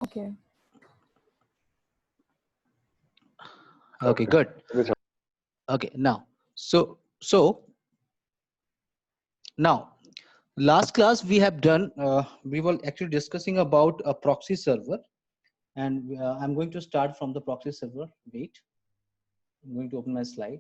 Okay. Okay, good. Okay, now, now, last class we have done, we were actually discussing about a proxy server, and I'm going to start from the proxy server. Wait, I'm going to open my slide.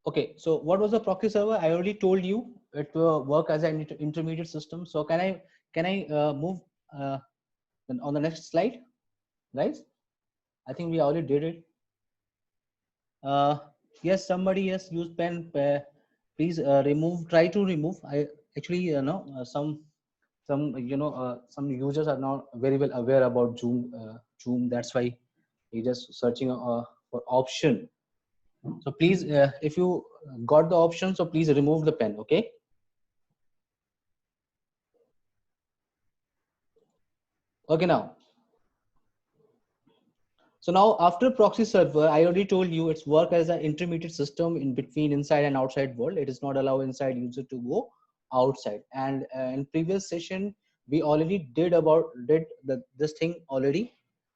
Okay, so what was the proxy server? I already told you it will work as an intermediate system. So can I move on the next slide, guys? I think we already did it. Yes, somebody has used pen. Please remove. Try to remove. I actually know some some users are not very well aware about Zoom. Zoom. That's why he just searching for option. So please, if you got the option, so please remove the pen. Okay. Okay, now. So now after proxy server, I already told you it's work as an intermediate system in between inside and outside world. It is not allow inside user to go outside. And in previous session, we already did this thing already.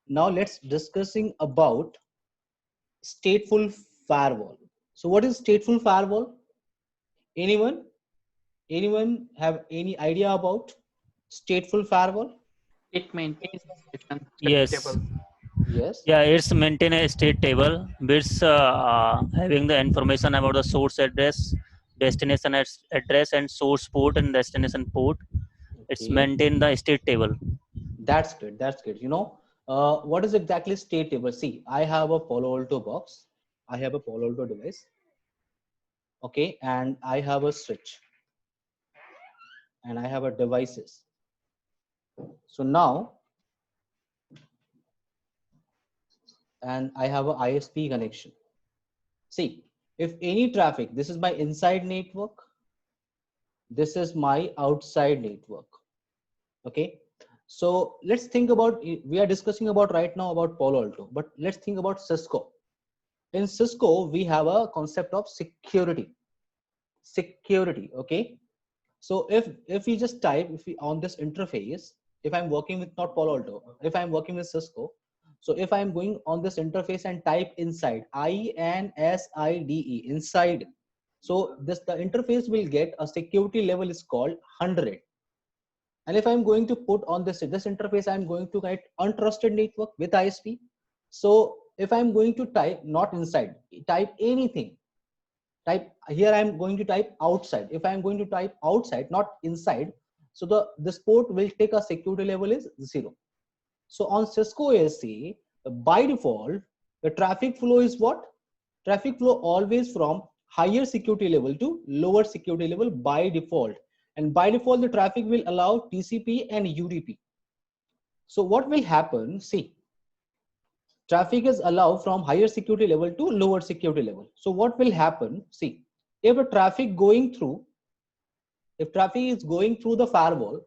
Now let's discussing about stateful firewall. So what is stateful firewall? Anyone? Anyone have any idea about stateful firewall? It maintains the state Yes. table. Yes. Yeah, it's maintain a state table. It's having the information about the source address, destination address, and source port and destination port. It's Okay. maintain the state table. That's good. That's good. You know, what is exactly state table? See, I have a Palo Alto box. I have a Palo Alto device. Okay. And I have a switch. And I have a devices. So now, and I have a ISP connection. See, if any traffic, this is my inside network. This is my outside network. Okay. So let's think about, we are discussing about right now about Palo Alto, but let's think about Cisco. In Cisco, we have a concept of security. Okay. So if we just type, if we on this interface, if I'm working with not Palo Alto, if I'm working with Cisco, so if I'm going on this interface and type inside, INSIDE, inside, so the interface will get a security level is called 100. And if I'm going to put on this interface, I'm going to get untrusted network with ISP. So if I'm going to type not inside, type anything, type here, I'm going to type outside. If I'm going to type outside, not inside, so this port will take a security level is 0. So on Cisco ASC, by default, the traffic flow is what? Traffic flow always from higher security level to lower security level by default. And by default, the traffic will allow TCP and UDP. So what will happen? See, traffic is allowed from higher security level to lower security level. So what will happen? See, if a traffic going through, if traffic is going through the firewall,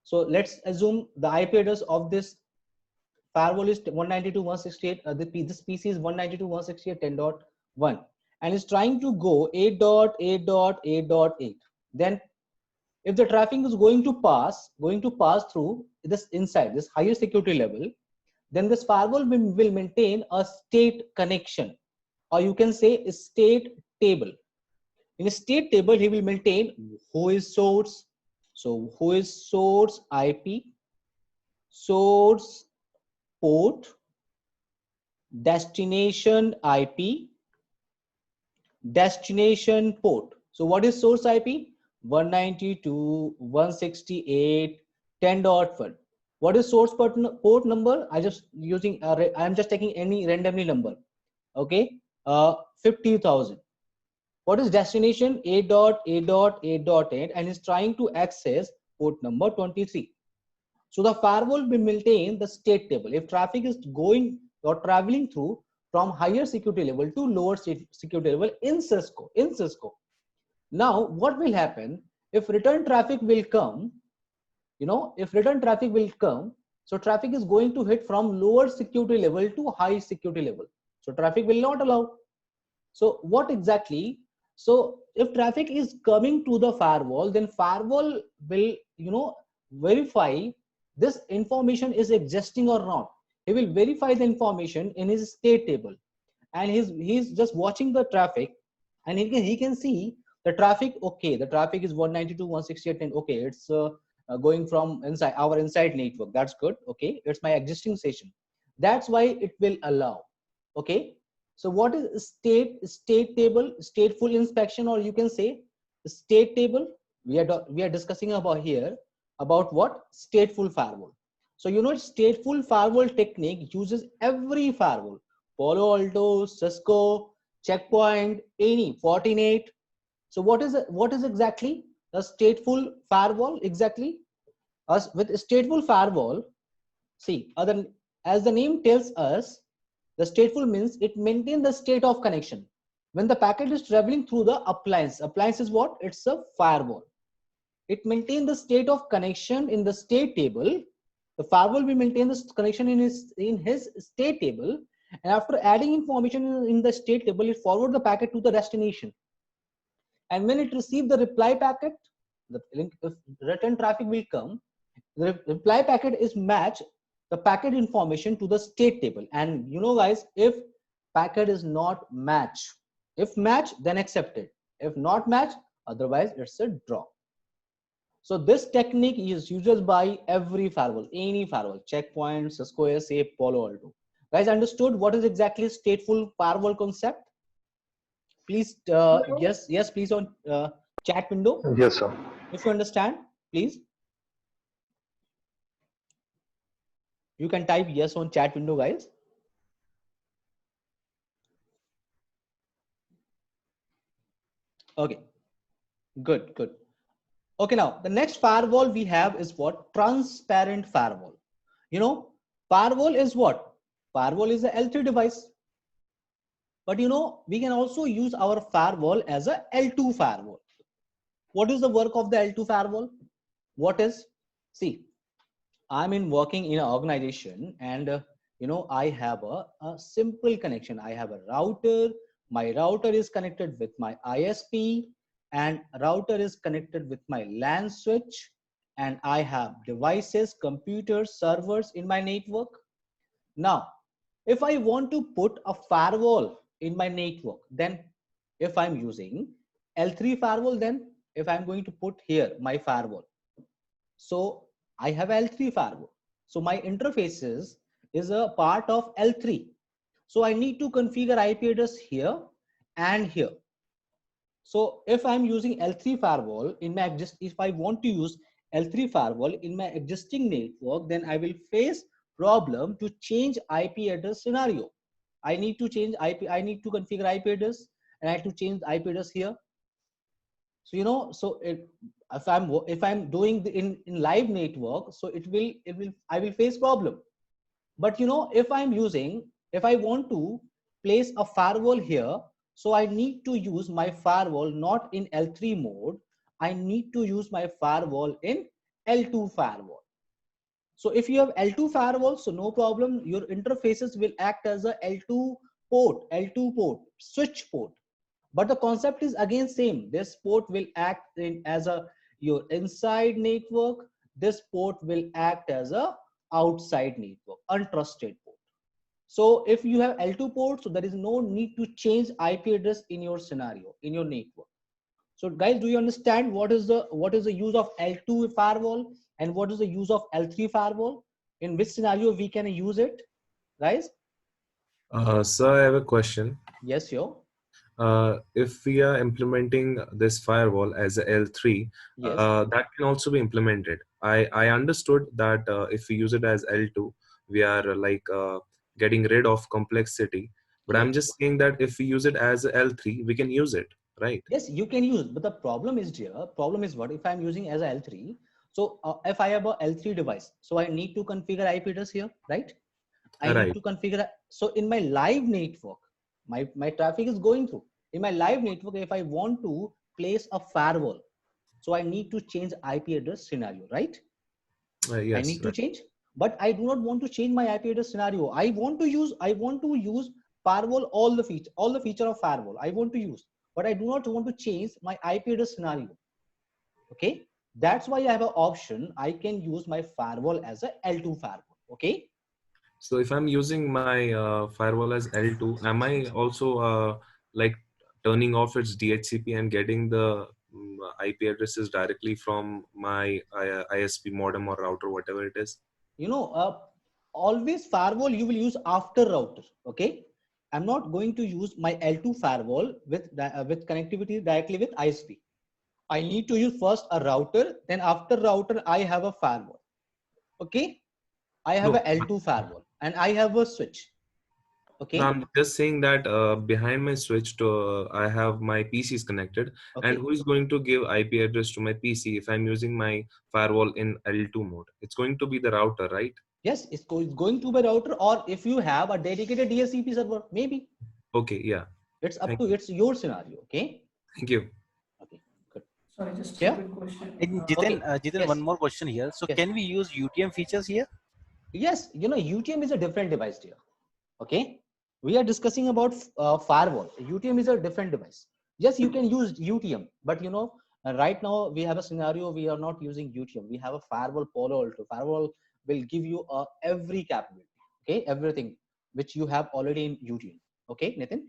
so let's assume the IP address of this firewall is 192.168. This PC is 192.168.10.1, and is trying to go 8.8.8.8. Then, if the traffic is going to pass through this inside this higher security level, then this firewall will maintain a state connection, or you can say a state table. In a state table, he will maintain who is source. So who is source IP, source port, destination IP, destination port. So what is source IP? 192.168.10.1. What is source port number? I just using I am just taking any randomly number. Okay, 50,000. What is destination? 8.8.8.8, and is trying to access port number 23. So the firewall will maintain the state table. If traffic is going or traveling through from higher security level to lower security level in Cisco. Now, what will happen if return traffic will come? If return traffic will come, so traffic is going to hit from lower security level to high security level. So traffic will not allow. So what exactly? So if traffic is coming to the firewall, then firewall will, verify this information is existing or not. He will verify the information in his state table, and he's just watching the traffic, and he can see the traffic. Okay, the traffic is 192.168.10. Okay, it's going from inside our inside network. That's good. Okay, it's my existing session. That's why it will allow. Okay, so what is state table? Stateful inspection, or you can say state table. We are discussing about here about what? Stateful firewall. So stateful firewall technique uses every firewall: Palo Alto, Cisco, Checkpoint, any Fortinet. So what is exactly a stateful firewall? Exactly, as with stateful firewall, see, as the name tells us, the stateful means it maintains the state of connection when the packet is traveling through the appliance. Appliance is what? It's a firewall. It maintains the state of connection in the state table. The firewall will maintain the connection in his state table, and after adding information in the state table, it forward the packet to the destination. And when it receives the reply packet, the return traffic will come. The reply packet is match the packet information to the state table. And guys, if packet is not match, if match, then accepted. If not match, otherwise it's a drop. So this technique is used by every firewall, any firewall: Checkpoint, Cisco SA, Palo Alto. Guys, understood what is exactly stateful firewall concept? Please, yes, please on chat window. Yes, sir. If you understand, please. You can type yes on chat window, guys. Okay, good. Okay, now the next firewall we have is what? Transparent firewall. Firewall is what? Firewall is a L3 device. But we can also use our firewall as a L2 firewall. What is the work of the L2 firewall? What is? See, I'm working in an organization, and I have a simple connection. I have a router. My router is connected with my ISP, and router is connected with my LAN switch, and I have devices, computers, servers in my network. Now, if I want to put a firewall in my network, then if I'm using L3 firewall, then if I'm going to put here my firewall, so I have L3 firewall. So my interfaces is a part of L3. So I need to configure IP address here and here. So if I'm using L3 firewall in my if I want to use L3 firewall in my existing network, then I will face problem to change IP address scenario. I need to change IP. I need to configure IP address, and I have to change the IP address here. So if I'm doing in live network, so I will face problem. But if I want to place a firewall here, so I need to use my firewall not in L3 mode. I need to use my firewall in L2 firewall. So if you have L2 firewall, so no problem. Your interfaces will act as a L2 port, switch port. But the concept is again same. This port will act as your inside network. This port will act as a outside network, untrusted port. So if you have L2 port, so there is no need to change IP address in your scenario, in your network. So guys, do you understand what is the use of L2 firewall and what is the use of L3 firewall? In which scenario we can use it, guys? Sir, I have a question. Yes, yo. If we are implementing this firewall as a L3, Yes. that can also be implemented. I understood that if we use it as L2, we are getting rid of complexity. But Yes. I'm just saying that if we use it as a L3, we can use it, right? Yes, you can use, but the problem is here. Problem is what? If I'm using as a L3, so if I have a L3 device, so I need to configure IP address here, right? I need Right. to configure. So in my live network, my traffic is going through. In my live network, if I want to place a firewall, so I need to change IP address scenario, right? I Yes. need to Right. change, but I do not want to change my IP address scenario. I want to use firewall, all the feature of firewall. I want to use, but I do not want to change my IP address scenario. Okay, that's why I have an option. I can use my firewall as a L2 firewall. Okay. So if I'm using my firewall as L2, am I also like turning off its DHCP and getting the IP addresses directly from my ISP modem or router, whatever it is? You know, always firewall you will use after router. Okay. I'm not going to use my L2 firewall with connectivity directly with ISP. I need to use first a router, then after router, I have a firewall. Okay. I have No, a L2 firewall and I have a switch. no, Okay. I'm just saying that behind my switch to I have my PCs connected, and Okay. who is going to give IP address to my PC if I'm using my firewall in L2 mode? It's going to be the router, right? Yes, it's going to be router, or if you have a dedicated DHCP server, maybe Okay, yeah. it's up Thank to you. it's your scenario. Okay. Thank you. Okay. Good. Sorry, just a Yeah. quick question. And Okay. Jiten, Yes. one more question here. So Yes. can we use UTM features here? Yes. You know, UTM is a different device here. Okay. We are discussing about firewall. UTM is a different device. Yes, you can use UTM, but you know, right now we have a scenario we are not using UTM. We have a firewall, Palo Alto. Firewall will give you every capability. Okay, everything which you have already in UTM. Okay, Nitin.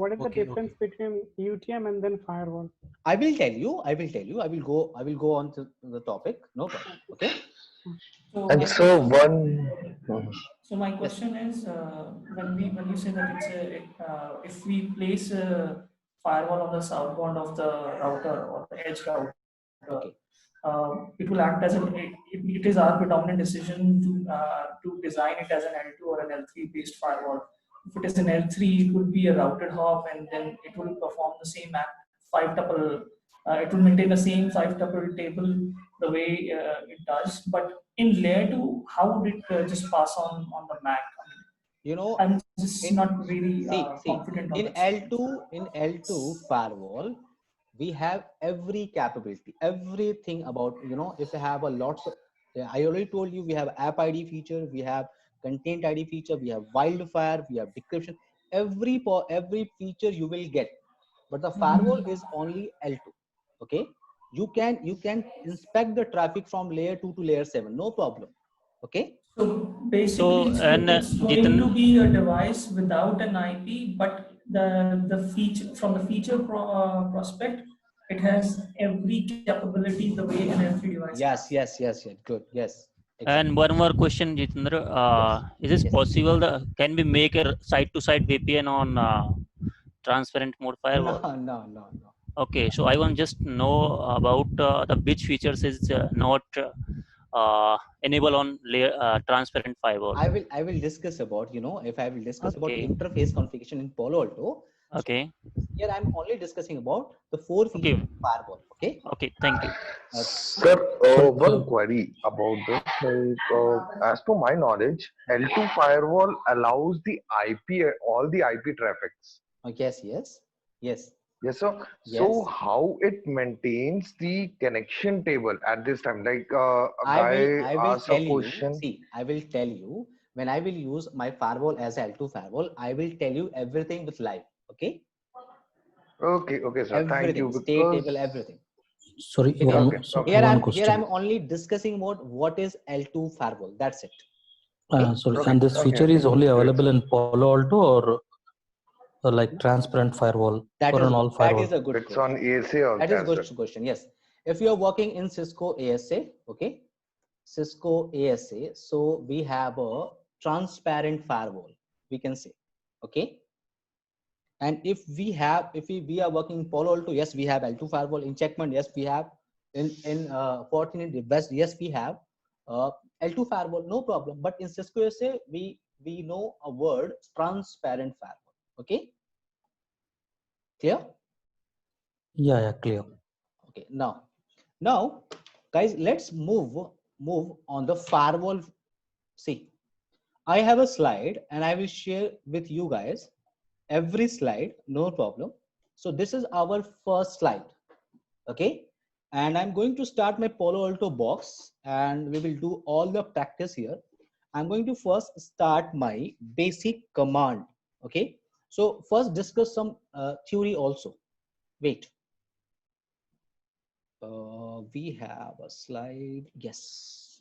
What is the Okay, difference okay. between UTM and then firewall? I will tell you. I will tell you. I will go on to the topic. No problem. Okay. So And my so question, one, so my Yes. question is, when you say that if we place a firewall on the southbound of the router or the edge router, Okay. it will act as it is our predominant decision to design it as an L2 or an L3 based firewall. If it is an L3, it would be a routed hop, and then it will perform the same act, five tuple. It will maintain the same five tuple table the way it does. But in layer 2, how would it just pass on the MAC? I mean, You know, I'm just in not really see confident on in that statement. L2 firewall, we have every capability, everything about, you know, if you have a lots of, yeah, I already told you, we have app ID feature, we have content ID feature, we have wildfire, we have decryption, every feature you will get, but the firewall is only L2. Okay, you can inspect the traffic from layer 2 to layer 7, no problem. Okay. So basically, So, and it's going to Jitin, be a device without an IP, but the feature from the feature prospect, it has every capability the way an L3 device Yes, has. yes, good, yes, and exactly. one more question, Jitendra. Yes, Is it yes. possible that can we make a side-to-side VPN on transparent mode No, firewall? no. Okay, so I want just know about the which features is not enable on layer, transparent firewall. I will discuss about, you know, if I will discuss about Okay, interface configuration in Palo Alto. So okay, here I'm only discussing about the 4 okay, features of firewall. Okay. okay. Thank you. sir, one query about this. As per my knowledge, L2 firewall allows the IP, all the IP traffics. Yes, yes, yes, Yes, sir. So yes. how it maintains the connection table at this time? Like a guy I will asks a tell you, question. see, I will tell you when I will use my firewall as L2 firewall, I will tell you everything with live. Okay. Okay, okay, sir. Thank you. Everything, state Because table, everything. Sorry, Here, okay, okay, one here question. I'm only discussing about what is L2 firewall. That's it. Okay. Sorry, okay, and this okay, feature okay. is only Great, available sir. in Palo Alto or like transparent firewall That or is an good. all That firewall? is a good It's on question. ASA That is as good well. question. Yes. If you are working in Cisco ASA, okay, Cisco ASA, so we have a transparent firewall, we can say, okay. And if we are working in Palo Alto, yes, we have L2 firewall. In Checkmate, yes, we have. In Fortinet West, yes, we have uh, L2 firewall, no problem. But in Cisco ASA, we know a word transparent firewall. Okay, clear? Yeah, clear. Okay, now, guys, let's move on the firewall. See, I have a slide and I will share with you guys every slide, no problem. So this is our first slide. Okay. And I'm going to start my Palo Alto box and we will do all the practice here. I'm going to first start my basic command. Okay. So first discuss some theory also. Wait. We have a slide. Yes.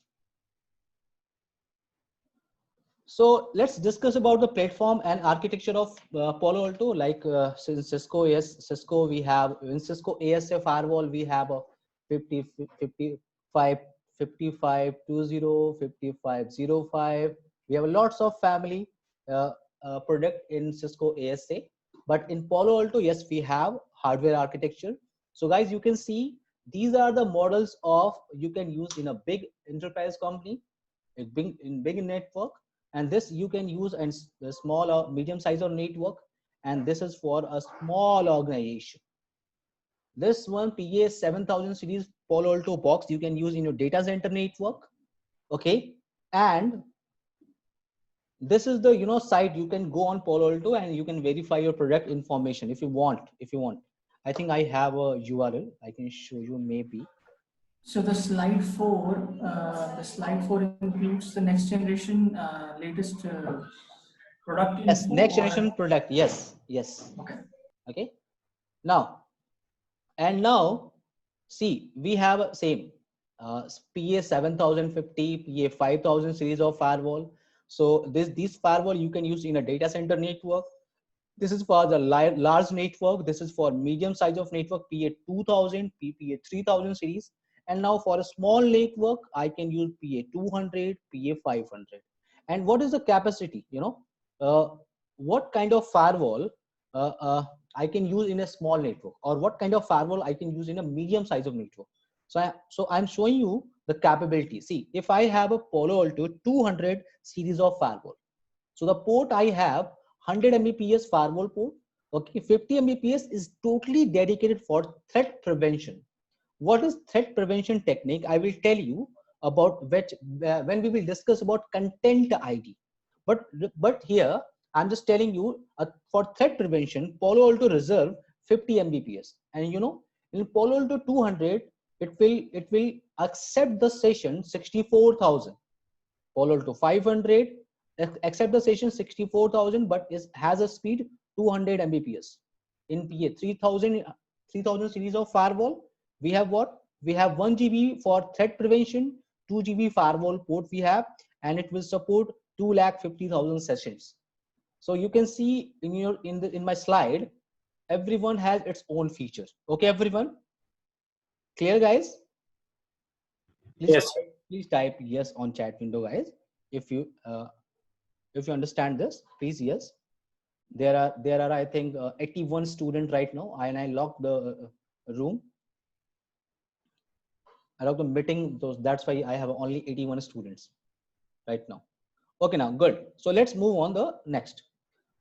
So let's discuss about the platform and architecture of Palo Alto. Like since Cisco, yes, Cisco, we have in Cisco ASA firewall, we have a 50, 55, 55, 20, 5505. We have lots of family product in Cisco ASA. But in Palo Alto, yes, we have hardware architecture. So guys, you can see these are the models of you can use in a big enterprise company, in big network, and this you can use in the small or medium size of network, and this is for a small organization. This one PA 7000 series Palo Alto box you can use in your data center network. Okay, and this is the site you can go on Palo Alto and you can verify your product information if you want. I think I have a URL I can show you maybe. So the slide 4 includes the next generation latest product Yes, info, next or generation product. Yes. okay. Okay. Now see, we have same PA 7050, PA 5000 series of firewall. So these firewall you can use in a data center network. This is for the large network. This is for medium size of network, PA 2000, PA 3000 series. And now for a small network, I can use PA 200, PA 500. And what is the capacity? What kind of firewall I can use in a small network, or what kind of firewall I can use in a medium size of network. So I'm showing you the capability. See, if I have a Palo Alto 200 series of firewall, so the port I have 100 Mbps firewall port. Okay, 50 Mbps is totally dedicated for threat prevention. What is threat prevention technique? I will tell you about which when we will discuss about content ID. But here I'm just telling you for threat prevention, Palo Alto reserve 50 Mbps, and in Palo Alto 200 it will accept the session 64,000. Palo Alto 500 accept the session 64,000 but has a speed 200 Mbps. In PA 3000 series of firewall, we have what? We have 1 GB for threat prevention, 2 GB firewall port we have, and it will support 250,000 sessions. So you can see in my slide, everyone has its own feature. Okay, everyone, clear, guys? Please, Yes. please type yes on chat window, guys. If you understand this, please yes. There are I think 81 student right now, and I locked the room. I locked the meeting, that's why I have only 81 students right now. Okay, now good. So let's move on the next.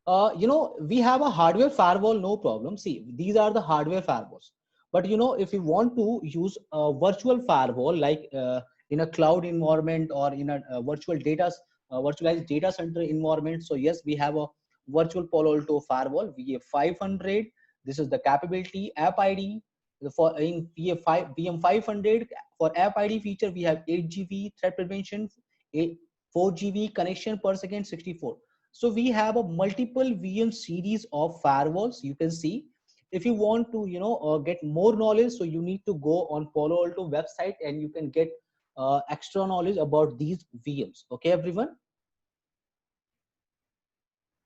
We have a hardware firewall, no problem. See, these are the hardware firewalls. But if you want to use a virtual firewall, like in a cloud environment or in a virtualized data center environment, so yes, we have a virtual Palo Alto firewall VA500. This is the capability. App ID for in VM500 for app ID feature, we have 8 GB threat prevention, 4 GB connection per second, 64. So we have a multiple VM series of firewalls. You can see, if you want to get more knowledge, so you need to go on Palo Alto website and you can get extra knowledge about these VMs. Okay, everyone.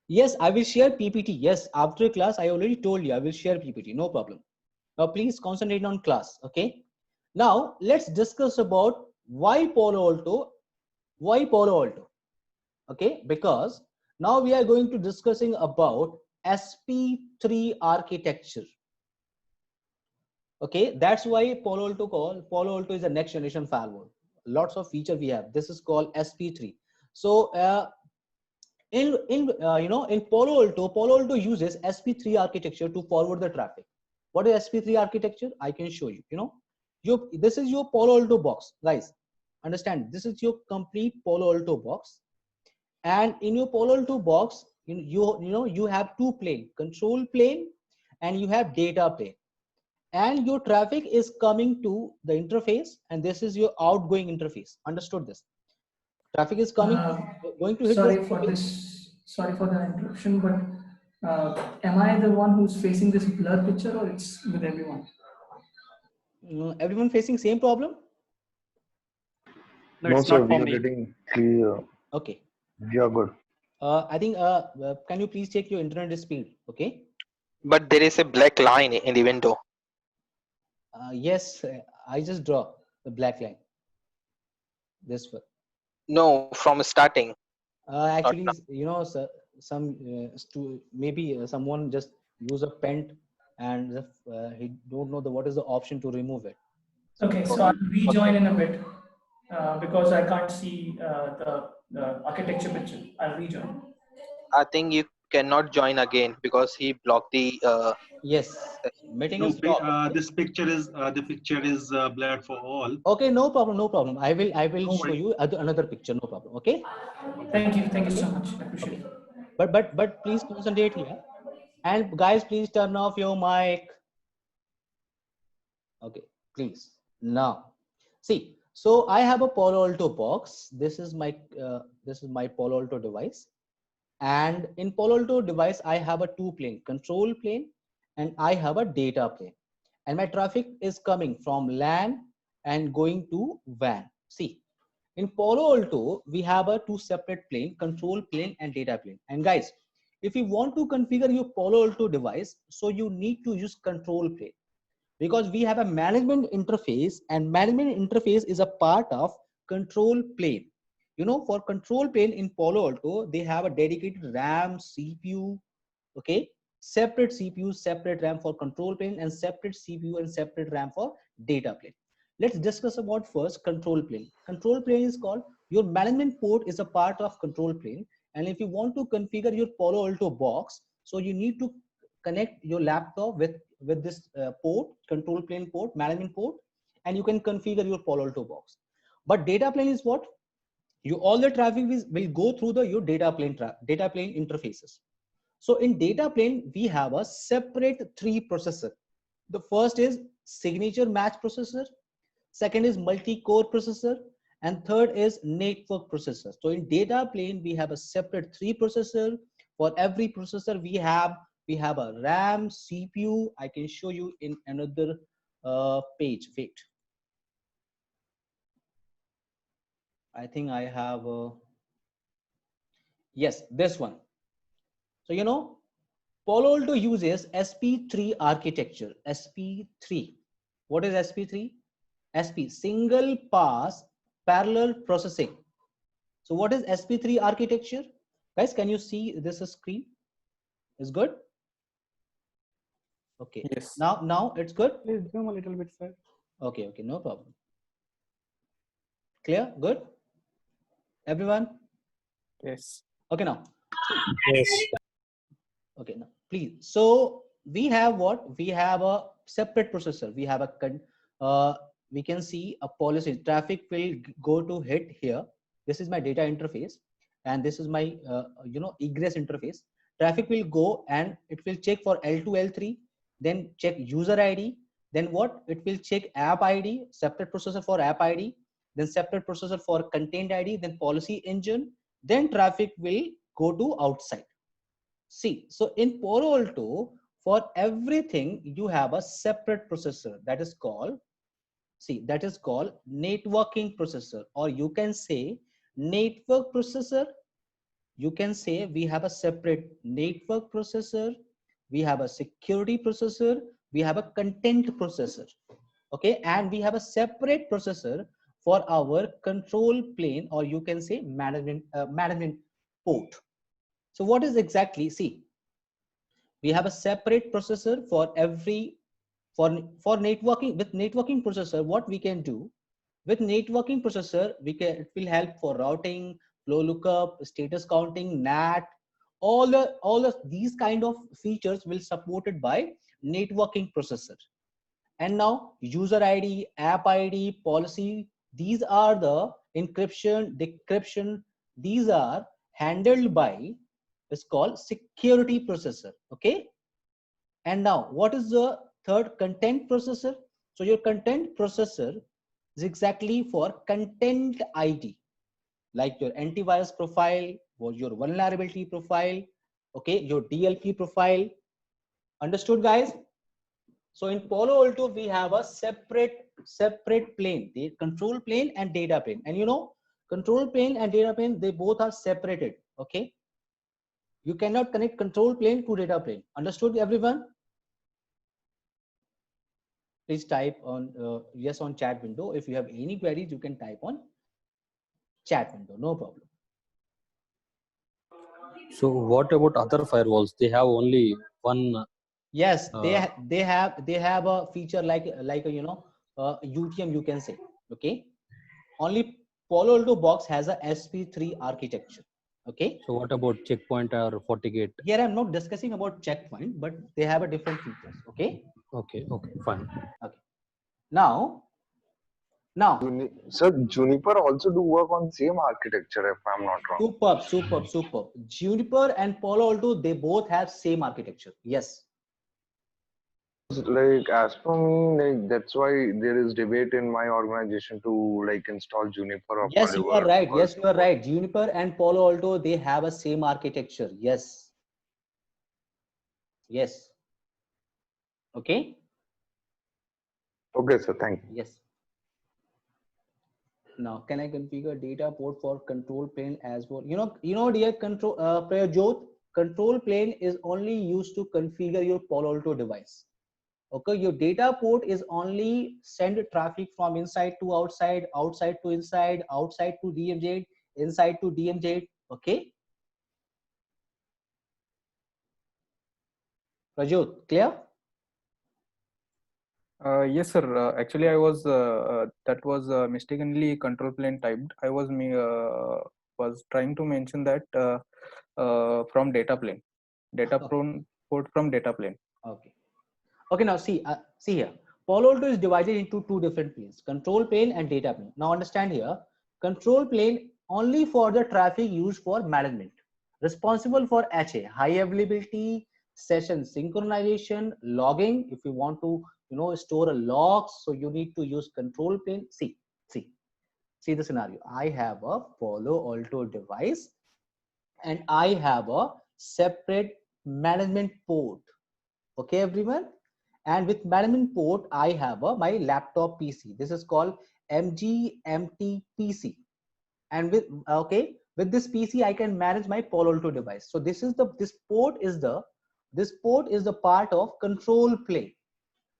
Yes, I will share PPT. Yes, after class, I already told you I will share PPT. No problem. Now please concentrate on class. Okay. Now let's discuss about why Palo Alto. Why Palo Alto? Okay, because now we are going to discussing about SP3 architecture. Okay, that's why Palo Alto is a next generation firewall. Lots of feature we have. This is called SP3. So in Palo Alto uses SP3 architecture to forward the traffic. What is SP3 architecture? I can show you. This is your Palo Alto box, guys. Understand? This is your complete Palo Alto box. And in your Palo Alto box, you have two plane, control plane and you have data plane. And your traffic is coming to the interface, and this is your outgoing interface. Understood this? Traffic is coming, going to hit this. Sorry for the interruption, but am I the one who's facing this blur picture, or it's with everyone? Everyone facing same problem? No, No, it's sir, not we for are me. getting clear. Okay. We are good. I think, can you please check your internet speed? Okay. But there is a black line in the window. Yes, I just draw the black line. This one. No, from starting. Actually, sir, maybe someone just use a pen and he don't know what is the option to remove it. Okay, so I'll rejoin in a bit because I can't see the architecture picture. I'll rejoin. I think you cannot join again because he blocked the. Yes, meeting No, is stopped. this picture is blurred for all. Okay, no problem, no problem. I will No show you another picture. No problem. Okay. Thank you so much. I appreciate it. But please concentrate here, and guys, please turn off your mic. Okay, please. Now, see. So I have a Palo Alto box. This is my Palo Alto device, and in Palo Alto device I have a two plane, control plane, and I have a data plane, and my traffic is coming from LAN and going to WAN. See, in Palo Alto we have a two separate plane, control plane and data plane. And guys, if you want to configure your Palo Alto device, so you need to use control plane, because we have a management interface, and management interface is a part of control plane. For control plane in Palo Alto, they have a dedicated RAM, CPU, okay, separate CPU, separate RAM for control plane, and separate CPU and separate RAM for data plane. Let's discuss about first control plane. Control plane is called, your management port is a part of control plane, and if you want to configure your Palo Alto box, so you need to connect your laptop with this port, control plane port, management port, and you can configure your Palo Alto box. But data plane is what? All the traffic will go through your data plane interfaces. So in data plane, we have a separate three processor. The first is signature match processor, second is multi-core processor, and third is network processor. So in data plane, we have a separate three processor. For every processor, we have a RAM, CPU. I can show you in another page. Wait. I think I have yes, this one. So Palo Alto uses SP3 architecture. SP3. What is SP3? SP, single pass parallel processing. So what is SP3 architecture? Guys, can you see this screen? Is good? Okay. Yes. Now it's good? Please zoom a little bit, sir. Okay, no problem. Clear? Good? Everyone? Yes. Okay, now. Yes. Okay, now please. So we have what? We have a separate processor. We have we can see a policy. Traffic will go to hit here. This is my data interface, and this is my egress interface. Traffic will go and it will check for L2, L3, then check user ID. Then what? It will check app ID, separate processor for app ID, then separate processor for contained ID, then policy engine. Then traffic will go to outside. See, so in Palo Alto, for everything, you have a separate processor that is called, networking processor, or you can say network processor. You can say we have a separate network processor, we have a security processor, we have a content processor, okay, and we have a separate processor for our control plane, or you can say management port. So what is exactly, see, we have a separate processor for every, for networking. With networking processor, what we can do, with networking processor, it will help for routing, flow lookup, status counting, NAT, all of these kind of features will supported by networking processor. And now user ID, app ID, policy, these are the encryption, decryption, these are handled by is called security processor. Okay. And now what is the third? Content processor. So your content processor is exactly for content ID, like your antivirus profile or your vulnerability profile. Okay, your DLP profile. Understood, guys? So in Palo Alto, we have a separate plane, the control plane and data plane. And you know, control plane and data plane, they both are separated. Okay. You cannot connect control plane to data plane. Understood, everyone? Please type on yes on chat window. If you have any queries, you can type on chat window. No problem. So what about other firewalls? They have only one. Yes, they have a feature like a, you know, UTM, you can say. Okay. Only Palo Alto box has a SP3 architecture. Okay. So what about checkpoint or FortiGate? Here I'm not discussing about checkpoint, but they have a different features. Okay. Okay, fine. Okay. Now, Sir, Juniper also do work on same architecture, if I'm not wrong. superb. Juniper and Palo Alto, they both have same architecture. Yes. Like, as per me, like, that's why there is debate in my organization to like install Juniper or Yes, you are Polyver. right. Yes, you are right. Juniper and Palo Alto, they have a same architecture. Yes. Yes. Okay. Okay, sir. Thank you. Yes. Now, can I configure data port for control plane as well? You know, dear Prayajot, control plane is only used to configure your Palo Alto device. Okay, your data port is only send traffic from inside to outside, outside to inside, outside to DMZ, inside to DMZ. Okay. Prajot, clear? Yes, sir. Actually, I was that was mistakenly control plane typed. I was trying to mention that from data plane, port from data plane. Okay. Okay. Now see here. Palo Alto is divided into two different planes: control plane and data plane. Now understand here. Control plane only for the traffic used for management, responsible for HA, high availability, session synchronization, logging. If you want to, you know, store a log, so you need to use control plane. See the scenario. I have a Palo Alto device and I have a separate management port. Okay, everyone. And with management port, I have my laptop PC. This is called MGMT PC. And with this PC, I can manage my Palo Alto device. So this port is the part of control plane.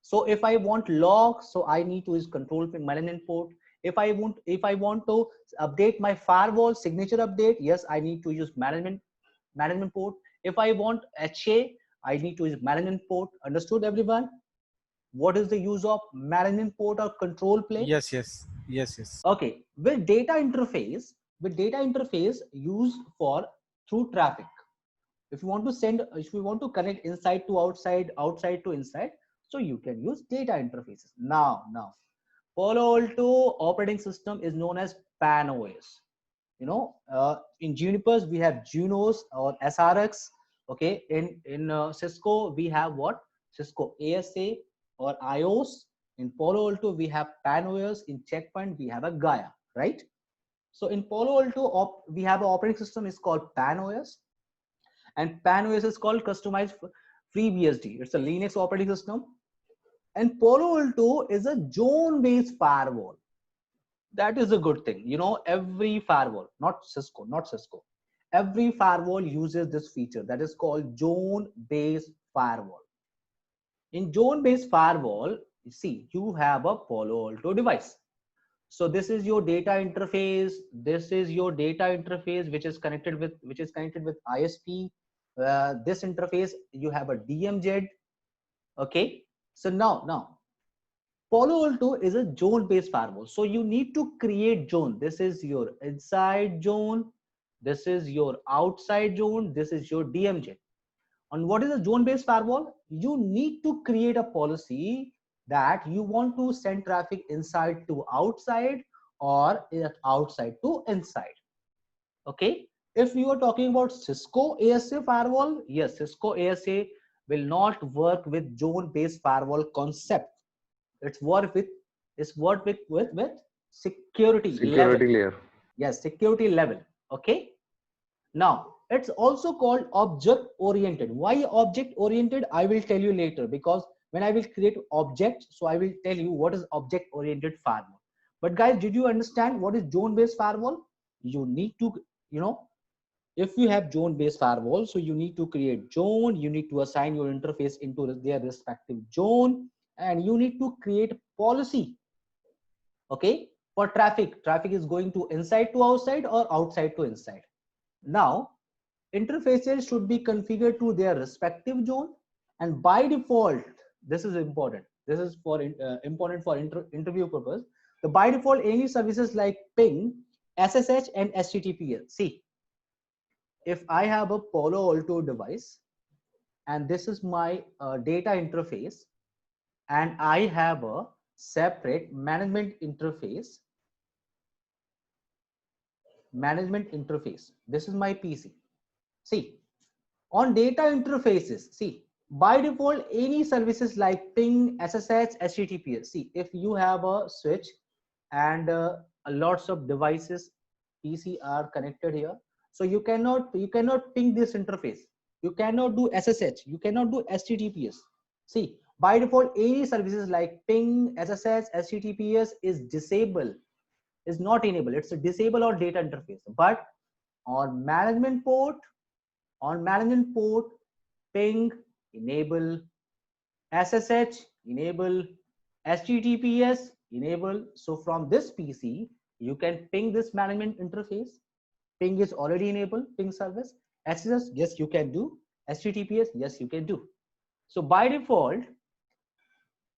So if I want log, so I need to use control plane management port. If I want to update my firewall signature update, yes, I need to use management port. If I want HA, I need to use management port. Understood, everyone? What is the use of management port or control plane? Yes. Okay, with data interface used for through traffic. If you want to connect inside to outside, outside to inside, so you can use data interfaces. Now, Palo Alto operating system is known as PAN-OS. You know, in Junipers we have Junos or SRX. Okay, in Cisco we have what? Cisco ASA or iOS. In Palo Alto we have PAN-OS. In Checkpoint we have a Gaia, right? So in Palo Alto we have an operating system is called PAN-OS, and PAN-OS is called customized FreeBSD. It's a Linux operating system, and Palo Alto is a zone-based firewall. That is a good thing. You know, every firewall, not Cisco, every firewall uses this feature that is called zone-based firewall. In zone-based firewall, you see, you have a Palo Alto device. So this is your data interface. This is your data interface, which is connected with ISP. This interface, you have a DMZ. Okay. So now Palo Alto is a zone-based firewall. So you need to create zone. This is your inside zone. This is your outside zone. This is your DMZ. And what is a zone-based firewall? You need to create a policy that you want to send traffic inside to outside or outside to inside. Okay. If you are talking about Cisco ASA firewall, yes, Cisco ASA will not work with zone-based firewall concept. It's work with security level. Security layer. Yes, security level. Okay. Now it's also called object oriented. Why object oriented? I will tell you later, because when I will create object, so I will tell you what is object oriented firewall. But guys, did you understand what is zone based firewall? You need to, if you have zone based firewall, so you need to create zone, you need to assign your interface into their respective zone, and you need to create policy. Okay, for traffic is going to inside to outside or outside to inside. Now interfaces should be configured to their respective zone, and by default, this is important, this is for important for interview purpose, the by default any services like ping, SSH and HTTPS. See, if I have a Palo Alto device and this is my data interface, and I have a separate management interface, this is my PC. See, on data interfaces, see, by default any services like ping, SSH, HTTPS. See, if you have a switch and lots of devices PC are connected here, so you cannot ping this interface, you cannot do SSH, you cannot do HTTPS. See, by default any services like ping, SSH, HTTPS is disabled, is not enabled, it's a disable or data interface. But on management port, ping enable, SSH enable, HTTPS enable. So from this PC you can ping this management interface. Ping is already enabled, ping service. SSH, yes you can do. HTTPS, yes you can do. So by default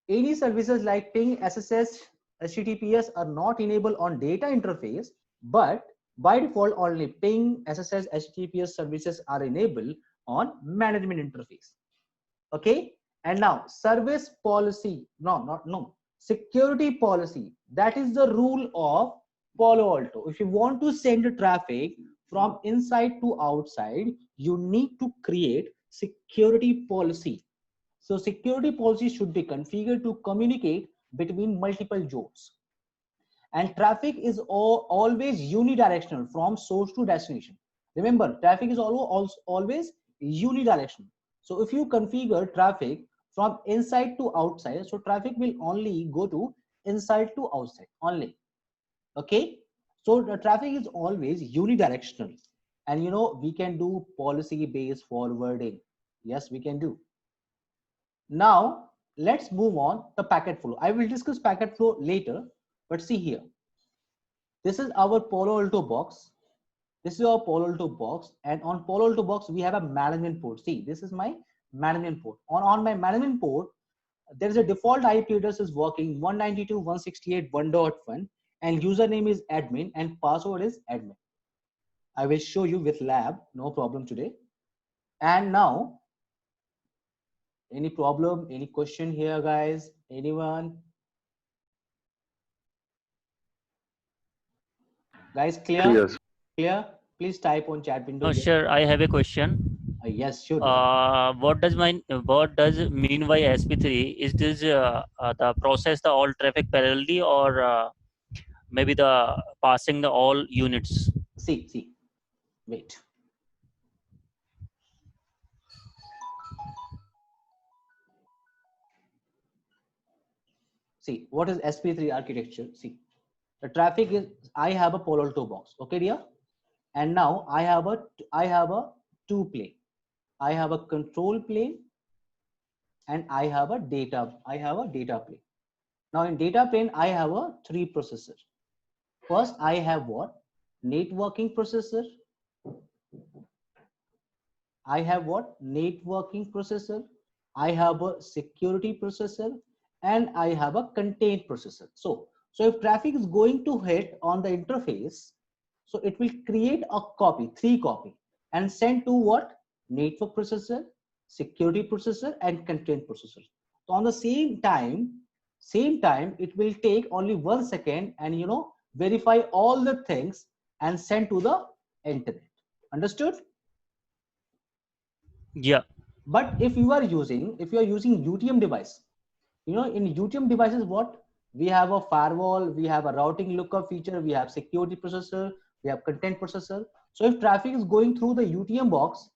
any services like ping, SSH, HTTPS are not enabled on data interface, but by default only ping, SSH, HTTPS services are enabled on management interface. Okay, and now service policy, security policy, that is the rule of Palo Alto. If you want to send traffic from inside to outside, you need to create security policy. So security policy should be configured to communicate between multiple zones. And traffic is always unidirectional from source to destination. Remember, traffic is always unidirectional. So if you configure traffic from inside to outside, so traffic will only go to inside to outside only. Okay, so the traffic is always unidirectional, and we can do policy based forwarding. Yes, we can do. Now let's move on the packet flow. I will discuss packet flow later, but see here, this is our Palo Alto box. This is our Palo Alto box, and on Palo Alto box we have a management port. See, this is my management port. On my management port, there is a default IP address is working 192.168.1.1, and username is admin and password is admin. I will show you with lab, no problem today. And now, any problem, any question here, guys? Anyone? Guys, clear? Yes. Clear? Please type on chat window. Oh, sure. I have a question. Yes, sure. What does mean by SP3? Is this the process the all traffic parallelly, or maybe the passing the all units? See. Wait. See, what is SP3 architecture? See, the traffic is, I have a Palo Alto box. Okay, dear. And now I have a two plane. I have a control plane and I have a data plane. Now in data plane, I have a three processor. First, I have what? Networking processor. I have what? Networking processor. I have a security processor, and I have a contained processor. So if traffic is going to hit on the interface, so it will create a copy, three copy, and send to what? Network processor, security processor, and contained processor. So on the same time, it will take only 1 second and verify all the things and send to the internet. Understood? Yeah. But if you are using UTM device, you know, in UTM devices, what we have a firewall, we have a routing lookup feature, we have security processor, we have content processor. So if traffic is going through the UTM box,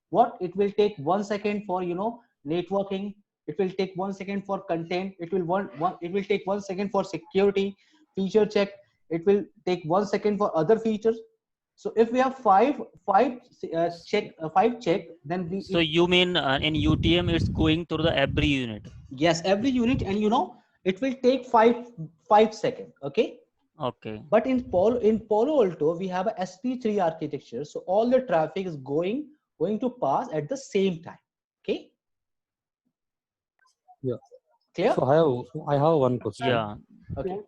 what it will take 1 second for, you know, networking. It will take 1 second for content. It will take 1 second for security feature check. It will take 1 second for other features. So if we have five check, then So you mean in UTM it's going through the every unit? yes, every unit, and you know, it will take 5 seconds. Okay. Okay. But in Palo Alto, we have a SP3 architecture, so all the traffic is going to pass at the same time. Okay. Yeah. Clear? So I have one question. Yeah. Okay. Yeah.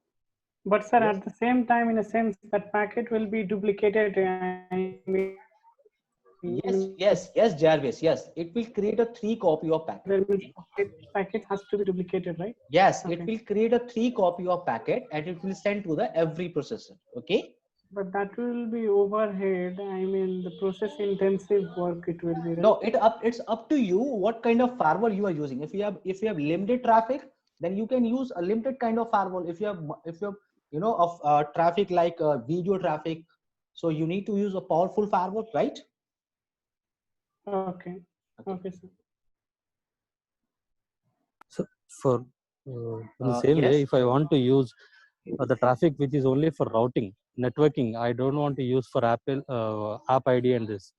But sir, Yes. at the same time, in a sense, that packet will be duplicated. Yes, Jarvis. Yes, it will create a 3 copy of packet. There means packet has to be duplicated, right? Yes, Okay. it will create a 3 copy of packet and it will send to the every processor. Okay. But that will be overhead. I mean, the process intensive work it will be, right? No, it's up to you what kind of firewall you are using. If you have limited traffic, then you can use a limited kind of firewall. If you have you know of traffic like video traffic, so you need to use a powerful firewall, right? Okay. Okay, sir. So for in the same way, Yes. if I want to use the traffic which is only for routing, networking, I don't want to use for app ID and this,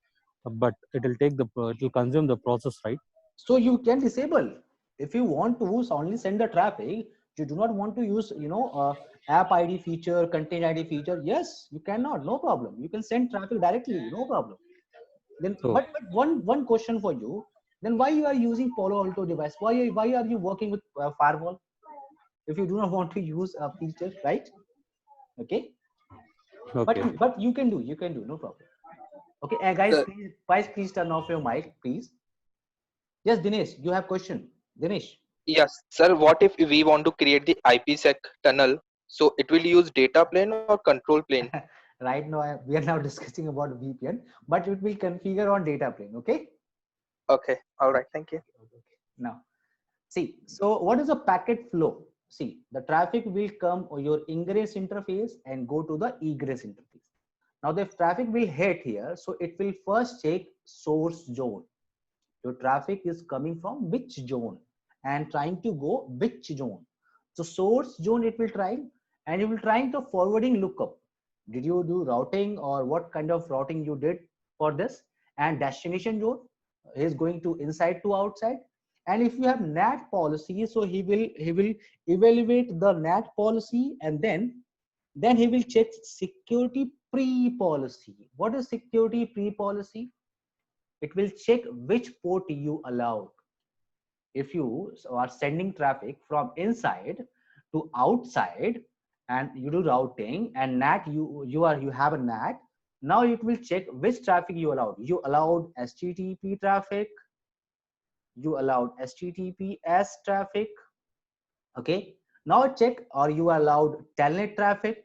but it will consume the process, right? So you can disable if you want to only send the traffic. You do not want to use, you know, app ID feature, content ID feature. Yes, you cannot. No problem. You can send traffic directly. No problem. Then, So but one question for you. Then why you are using Palo Alto device? Why are you working with firewall if you do not want to use a feature, right? Okay. okay. But you can do no problem. Okay, guys, please turn off your mic, please. Yes, Dinesh, you have question. Dinesh. Yes, sir. What if we want to create the IPsec tunnel? So it will use data plane or control plane? Right now, we are now discussing about VPN, but it will configure on data plane. Okay. Okay. All right. Thank you. Now, see. So, what is a packet flow? See, the traffic will come or your ingress interface and go to the egress interface. Now, the traffic will hit here, so it will first check source zone. Your traffic is coming from which zone and trying to go which zone. So source zone it will try, and it will trying to forwarding lookup. Did you do routing or what kind of routing you did for this? And destination zone is going to inside to outside. And if you have NAT policy, so he will evaluate the NAT policy, and then he will check security pre-policy. What is security pre-policy? It will check which port you allowed. If you are sending traffic from inside to outside and you do routing and NAT, you have a NAT, now it will check which traffic you allowed. You allowed HTTP traffic, you allowed HTTPS traffic. Okay, now check, or you allowed telnet traffic.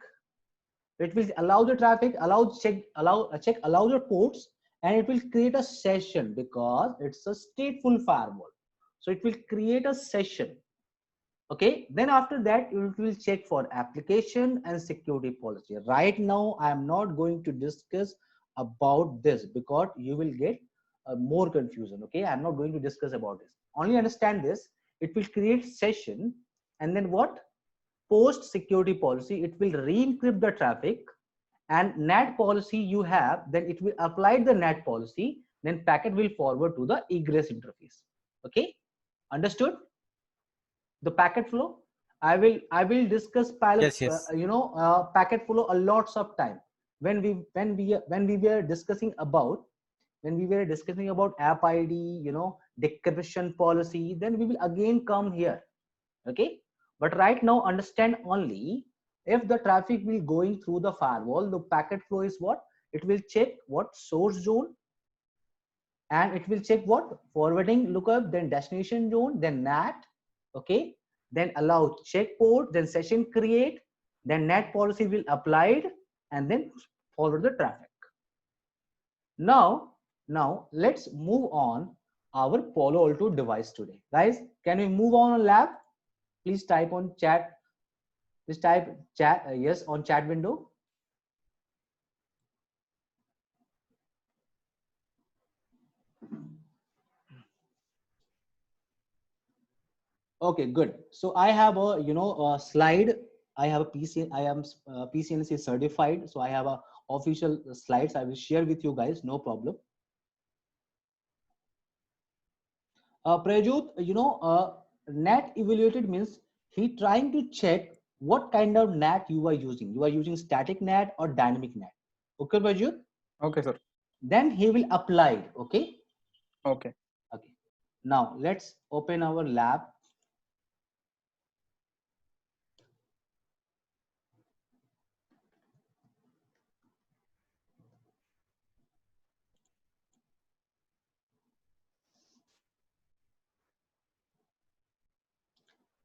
It will allow the traffic, allow the ports, and it will create a session because it's a stateful firewall. So it will create a session. Okay, then after that it will check for application and security policy. Right now I am not going to discuss about this because you will get more confusion. Okay, I'm not going to discuss about this. Only understand this. It will create session, and then what? Post security policy, it will re-encrypt the traffic, and NAT policy you have, then it will apply the NAT policy, then packet will forward to the egress interface. Okay, understood the packet flow? I will discuss Yes, yes. packet flow a lots of time when we were discussing about app ID, decryption policy, then we will again come here. Okay, but right now understand only, if the traffic will going through the firewall, the packet flow is what? It will check what? Source zone, and it will check what? Forwarding lookup, then destination zone, then NAT. Okay, then allow check port, then session create, then NAT policy will applied, and then forward the traffic. Now let's move on our Palo Alto device today. Guys, can we move on lab? Please type on chat. Please type chat yes on chat window. Okay, good. So I have a slide. I have a PC. I am Pcnse certified. So I have a official slides. I will share with you guys. No problem. Prajut, NAT evaluated means he trying to check what kind of NAT you are using. You are using static NAT or dynamic NAT. Okay, Prajut? Okay, sir. Then he will apply it. Okay. Okay. Okay. Now let's open our lab.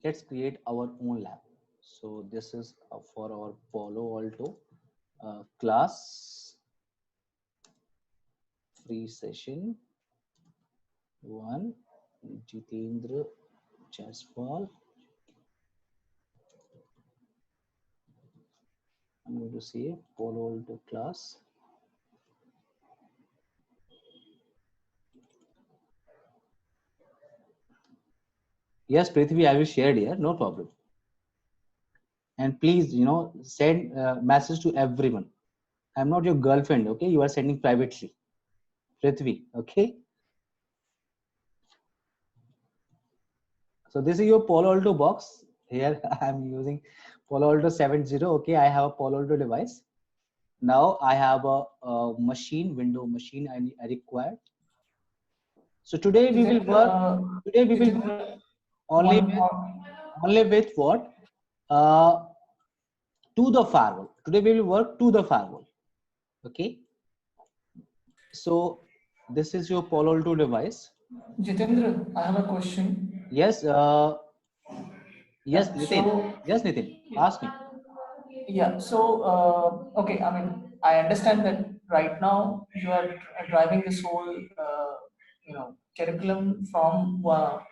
Let's create our own lab. So this is for our Palo Alto class free session 1, Jittu Jaiswal. I'm going to say Palo Alto class. Yes, Prithvi, I will share it here, no problem. And please, send message to everyone. I'm not your girlfriend, okay? You are sending privately. Prithvi, okay? So this is your Palo Alto box. Here I'm using Palo Alto 70. Okay, I have a Palo Alto device. Now I have a machine, window machine I require. So today we will work. Today we will work only with what? To the firewall. Today we will work to the firewall. Okay. So this is your Palo Alto device. Jitendra, I have a question. Yes. Yes, Nitin. Yes, Nitin. Ask me. Yeah. So, okay. I mean, I understand that right now you are driving this whole, curriculum from a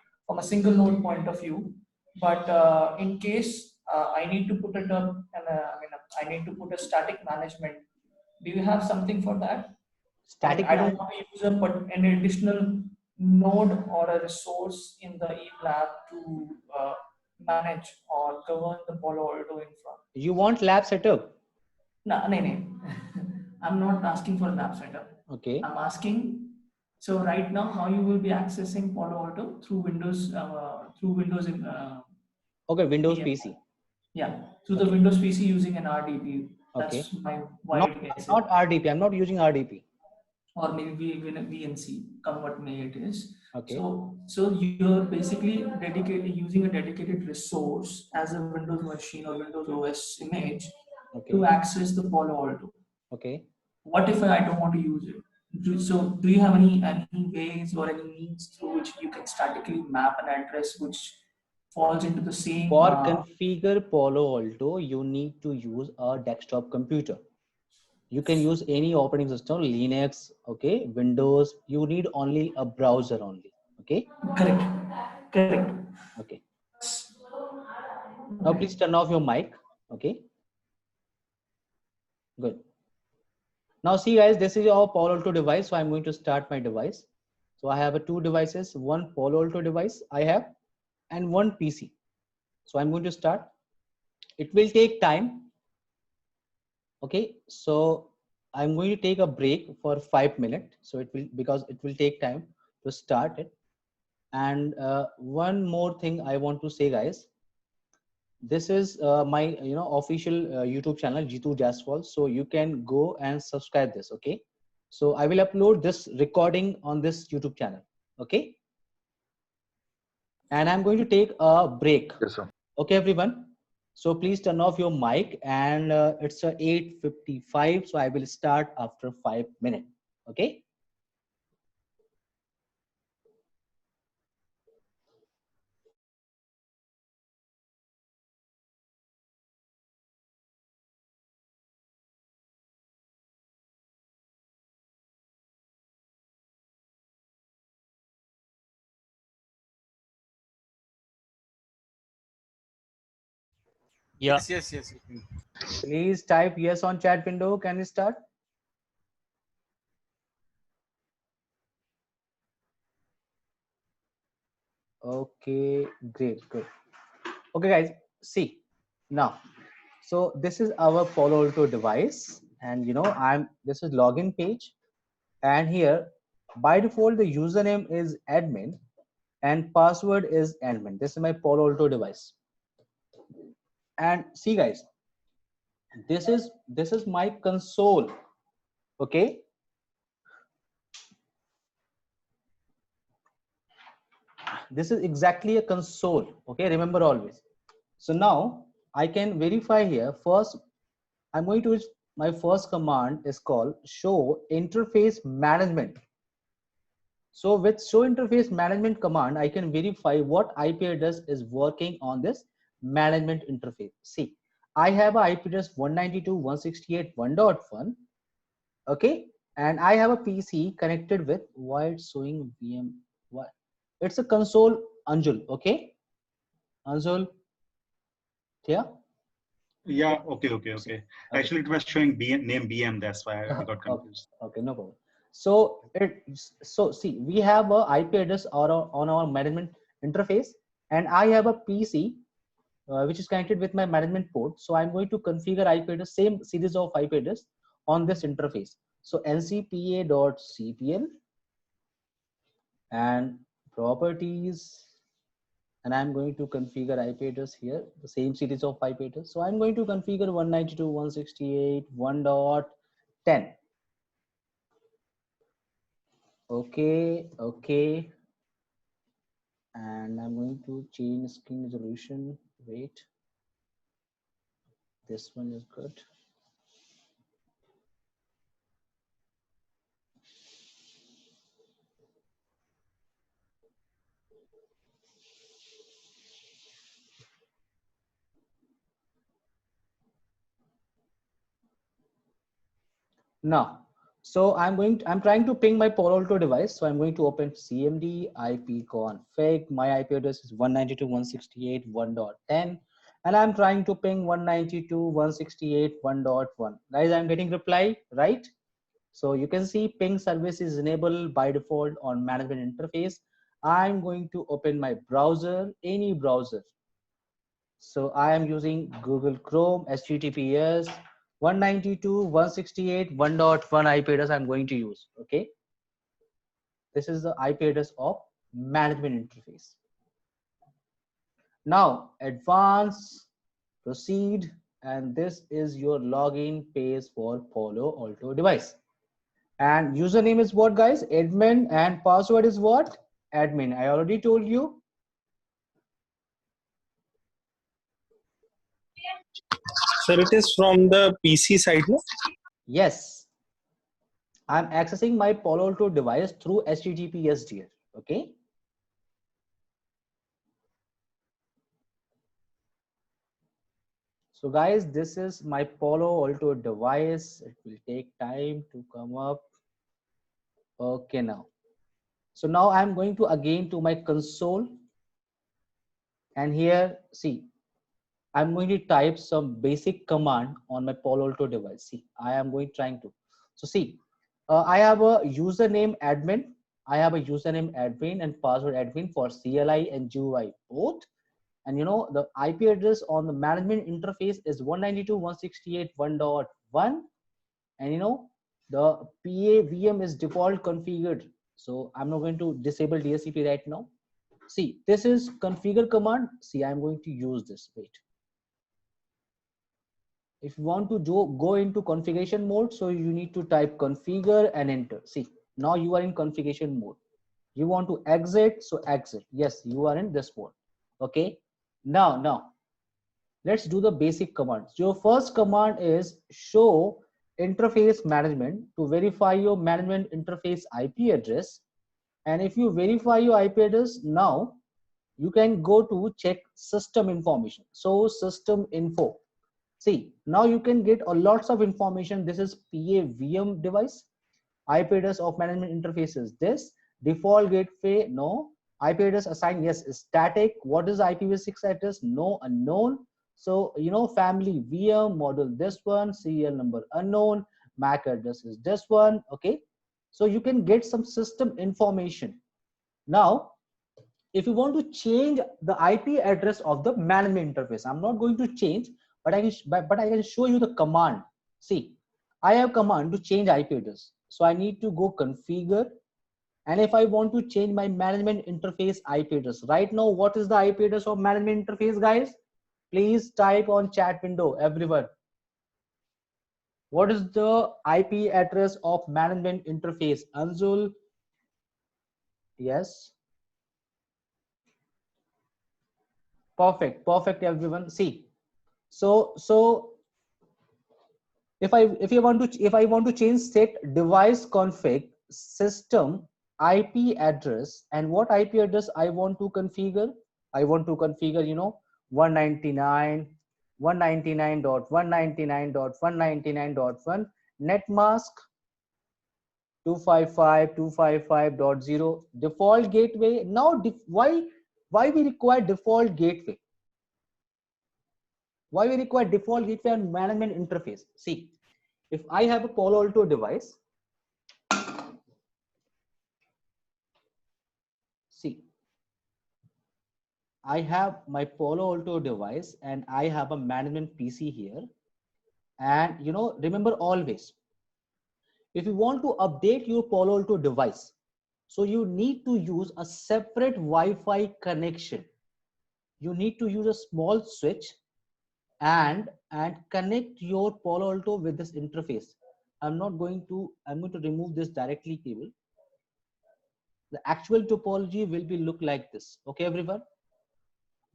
single node point of view. But in case I need to put it up, and I need to put a static management. Do you have something for that? Static. I don't want to use an additional node or a resource in the lab to manage or govern the Palo Alto infra. You want lab setup? No. I'm not asking for lab setup. Okay. I'm asking. So right now, how you will be accessing Palo Alto through Windows? Okay, Windows PC. Yeah, through the Windows PC using an RDP. That's Okay. my wide guess. Not RDP. I'm not using RDP. Or maybe VNC, convert may it is. Okay. So you're basically using a dedicated resource as a Windows machine or Windows OS image to access the Palo Alto. Okay. What if I don't want to use it? So do you have any ways or any means through which you can statically map an address which falls into the same? For configure Palo Alto, you need to use a desktop computer. You can use any operating system, Linux, okay, Windows. You need only a browser only, okay? Correct. Okay. Now please turn off your mic, okay? Good. Now see guys, this is our Palo Alto device. So I'm going to start my device. So I have two devices, one Palo Alto device I have and one PC. So I'm going to start. It will take time. Okay, so I'm going to take a break for 5 minutes. So it will, because it will take time to start it. And one more thing I want to say, guys. This is my official YouTube channel, Jittu Jaiswal. So you can go and subscribe this. Okay. So I will upload this recording on this YouTube channel. Okay. And I'm going to take a break. Yes, sir. Okay, everyone. So please turn off your mic, and it's 8:55. So I will start after 5 minutes. Okay. Yeah. Yes. Please type yes on chat window. Can we start? Okay, great, good. Okay, guys, see now. So this is our Palo Alto device, and this is login page, and here by default the username is admin and password is admin. This is my Palo Alto device, and see guys, this is my console. Okay, this is exactly a console. Okay, remember always. So now I can verify here. First, I'm going to my first command is called show interface management. So with show interface management command, I can verify what IP address is working on this management interface. See, I have a IP address 192.168.1.1. Okay, and I have a PC connected with why it's showing VM. What? It's a console Anjul. Okay, Anjul. Yeah. Yeah, okay. Actually, it was showing name BM, that's why I got confused. Okay, no problem. So see, we have a IP address on our management interface, and I have a PC which is connected with my management port. So I'm going to configure IP address, same series of IP address on this interface. So ncpa.cpl and properties, and I'm going to configure IP address here, the same series of IP address. So I'm going to configure 192.168.1.10. Okay, and I'm going to change screen resolution. Wait, this one is good. Now, so I'm trying to ping my Palo Alto device. So I'm going to open cmd ipconfig. My IP address is 192.168.1.10, and I'm trying to ping 192.168.1.1. Guys, I'm getting reply, right? So you can see ping service is enabled by default on management interface. I'm going to open my browser, any browser. So I am using Google Chrome, HTTPS 192.168.1.1 IP address I'm going to use. Okay. This is the IP address of management interface. Now advance, proceed, and this is your login page for Palo Alto device. And username is what, guys? Admin, and password is what? Admin. I already told you. Sir, it is from the PC side, no? Yes. I'm accessing my Palo Alto device through HTTPS here. Okay. So guys, this is my Palo Alto device. It will take time to come up. Okay, now. So now I'm going to again to my console. And here, see, I'm going to type some basic command on my Palo Alto device. See, I am trying to. So see, I have a username admin. I have a username admin and password admin for CLI and GUI both. And the IP address on the management interface is 192.168.1.1. And the PA VM is default configured. So I'm not going to disable DHCP right now. See, this is configure command. See, I'm going to use this. Wait. If you want to go into configuration mode, so you need to type configure and enter. See, now you are in configuration mode. You want to exit, so exit. Yes, you are in this mode. Okay. Now, let's do the basic commands. Your first command is show interface management to verify your management interface IP address. And if you verify your IP address, now you can go to check system information. So system info. See, now you can get a lots of information. This is PA VM device. IP address of management interface is this. Default gateway, no. IP address assigned, yes. Static, what is IPv6 address? No, unknown. So, family, VM model, this one, serial number unknown, MAC address is this one. Okay. So you can get some system information. Now, if you want to change the IP address of the management interface, I'm not going to change, but I can show you the command. See, I have command to change IP address. So I need to go configure. And if I want to change my management interface IP address, right now, what is the IP address of management interface, guys? Please type on chat window, everyone. What is the IP address of management interface? Anzul? Yes. Perfect, perfect, everyone. See, so if I want to change set device config system IP address, and what IP address I want to configure? I want to configure 199.199.199.199.1 netmask 255.255.0 default gateway. Now why we require default gateway? Why we require default gateway and management interface? See, if I have a Palo Alto device, see, I have my Palo Alto device and I have a management PC here. And remember always, if you want to update your Palo Alto device, so you need to use a separate Wi-Fi connection. You need to use a small switch and connect your Palo Alto with this interface. I'm going to remove this directly cable. The actual topology will be look like this. Okay, everyone?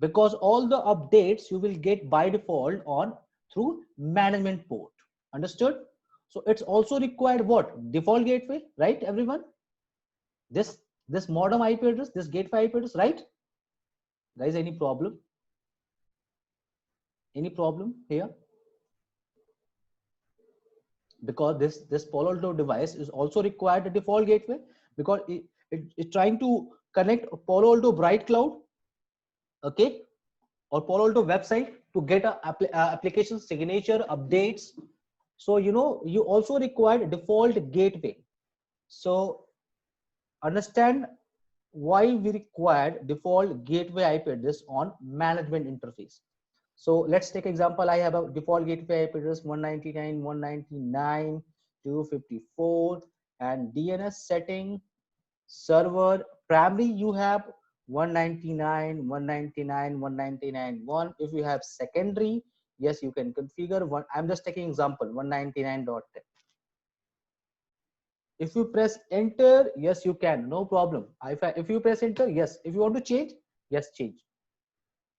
Because all the updates you will get by default on through management port. Understood? So it's also required what? Default gateway, right, everyone? This modem IP address, this gateway IP address, right? Guys, any problem? Any problem here? Because this Palo Alto device is also required a default gateway, because it's trying to connect Palo Alto Bright Cloud, okay, or Palo Alto website to get a application signature updates. So you also require default gateway. So understand why we required default gateway IP address on management interface. So let's take example. I have a default gateway IP address 199.199.254 and DNS setting server primary you have 199.199.199.1. If you have secondary, yes, you can configure one. I'm just taking example 199.10. If you press enter, yes, you can, no problem. If you press enter, yes. If you want to change, yes, change.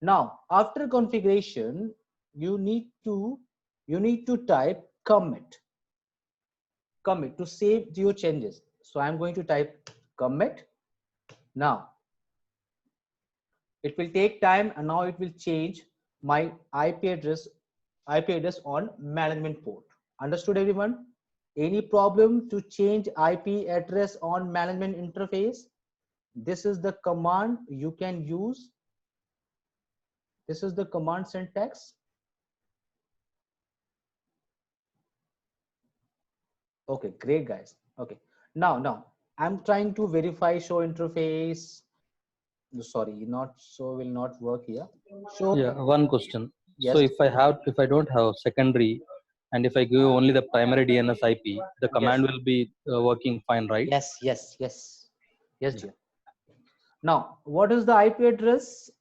Now, after configuration, you need to type commit to save your changes. So I'm going to type commit. Now, it will take time, and now it will change my IP address on management port. Understood, everyone? Any problem to change IP address on management interface? This is the command you can use. This is the command syntax. Okay, great, guys. Okay, now I'm trying to verify show interface. Sorry, not so will not work here. Show. Yeah, one question. Yes. So if I don't have secondary, and if I give only the primary DNS IP, the command will be working fine, right? Yes, dear. Now, what is the IP address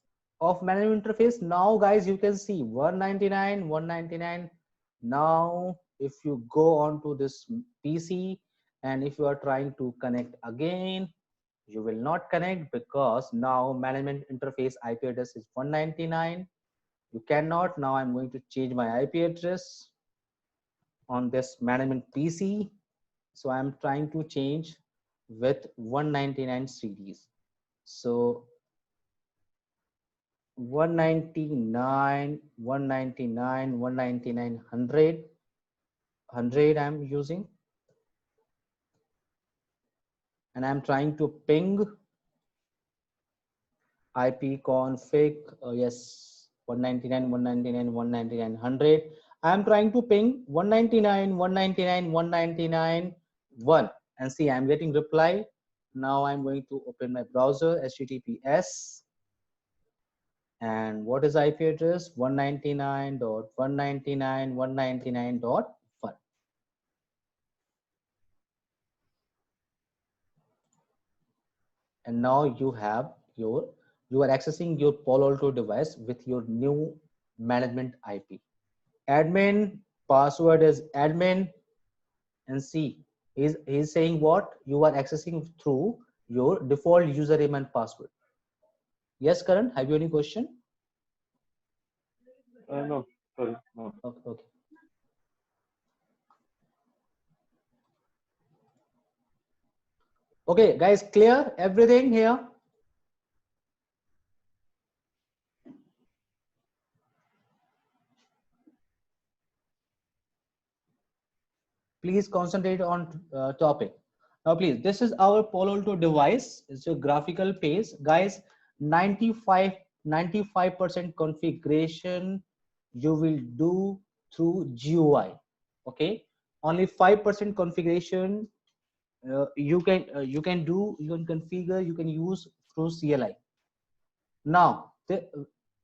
of management interface? Now, guys, you can see 199.199. Now, if you go on to this PC and if you are trying to connect again, you will not connect, because now management interface IP address is 199. You cannot. Now I'm going to change my IP address on this management PC. So I'm trying to change with 199 series. So 199, 199, 199, 100 I'm using. And I'm trying to ping IP config. Yes. 199, 199, 199, 100. I am trying to ping 199, 199, 199, 1, and see I'm getting reply. Now I'm going to open my browser, HTTPS. And what is IP address? 199.199.199.1. And now you are accessing your Palo Alto device with your new management IP. Admin password is admin, and see he's saying what you are accessing through your default username and password. Yes, Karan, have you any question? No, sorry, no. Okay. Okay, guys, clear everything here? Please concentrate on topic. Now, please, this is our Palo Alto device. It's a graphical page. Guys, 95% configuration you will do through GUI. Okay, only 5% configuration you can configure, you can use through CLI. Now,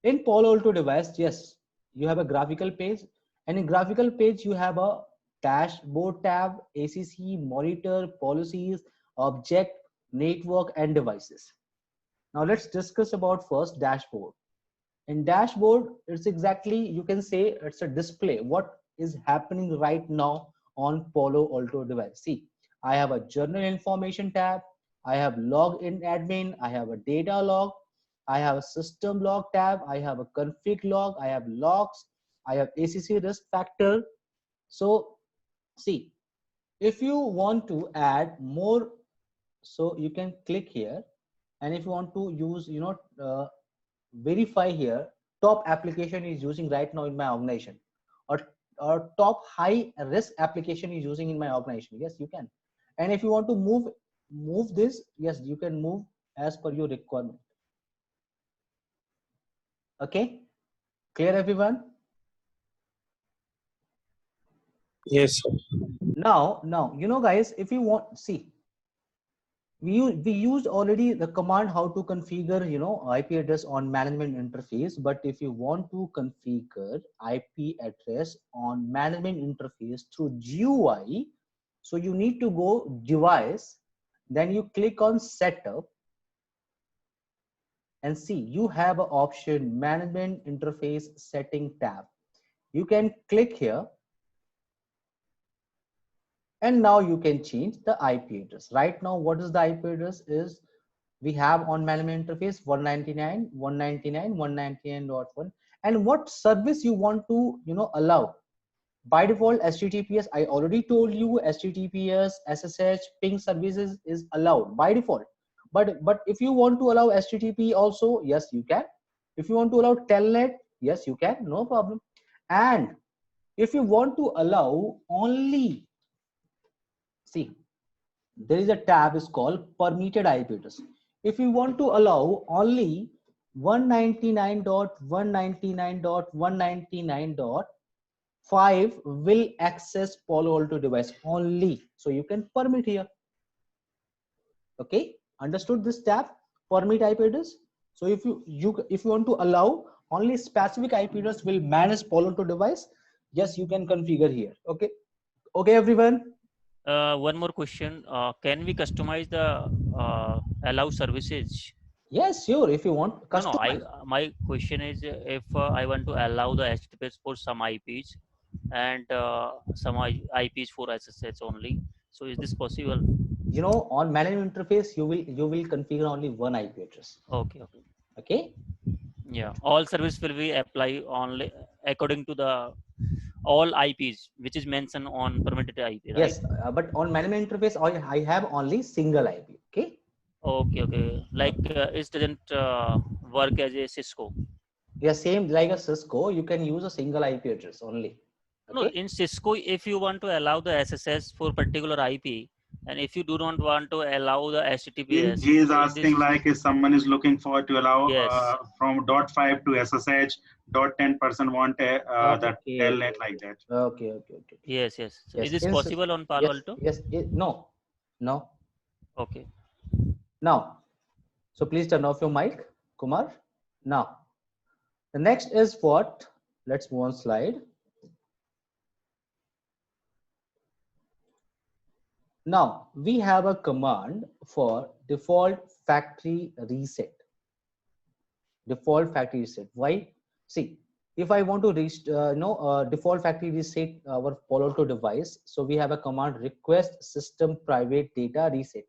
in Palo Alto device, yes, you have a graphical page, and in graphical page you have a dashboard tab, ACC, monitor, policies, object, network, and devices. Now let's discuss about first dashboard. In dashboard, it's exactly, you can say it's a display what is happening right now on Palo Alto device. See, I have a journal information tab, I have login admin, I have a data log, I have a system log tab, I have a config log, I have logs, I have ACC risk factor. So see, if you want to add more, so you can click here, and if you want to use verify here, top application is using right now in my organization, or top high risk application is using in my organization, yes, you can. And if you want to move this, yes, you can move as per your requirement. Okay, clear everyone? Yes, sir. Now guys, if you want, see, we used already the command how to configure IP address on management interface. But if you want to configure IP address on management interface through GUI, so you need to go device, then you click on setup, and see you have an option management interface setting tab. You can click here, and now you can change the IP address. Right now, what is the IP address is we have on management interface 199.199.199.1, and what service you want to allow. By default, HTTPS, I already told you, HTTPS, SSH, ping services is allowed by default. But if you want to allow HTTP also, yes, you can. If you want to allow telnet, yes, you can, no problem. And if you want to allow only, see, there is a tab is called permitted IP address. If you want to allow only 199.199.199.5 will access Palo Alto device only, so you can permit here. Okay, understood this tab, permit IP address? So if you want to allow only specific IP address will manage Palo Alto device, yes, you can configure here. Okay, everyone. One more question. Can we customize the allow services? Yes, sure. If you want, customize. No, my question is if I want to allow the HTTPS for some IPs and some IPs for SSH only. So is this possible? On management interface, you will configure only one IP address. Okay. Yeah, all service will be apply only according to the all IPs which is mentioned on permitted IP, right? Yes, but on management interface, I have only single IP. Okay. Okay. Like it doesn't work as a Cisco. Yeah, same like a Cisco, you can use a single IP address only. Okay? No, in Cisco, if you want to allow the SSH for particular IP, And if you do not want to allow the HTTPS, He is so in asking this, like if someone is looking for to allow yes, from .5 to SSH, .10% want that Okay, okay, telnet like that. okay. yes, yes. So Yes, is this possible on Palo Alto? no, no. Okay. Now, so please turn off your mic, Kumar. Now, the next is what? Let's move on slide. Now, we have a command for default factory reset. Default factory reset. Why? See, if I want to reach, default factory reset our Palo Alto device, so we have a command request system private data reset.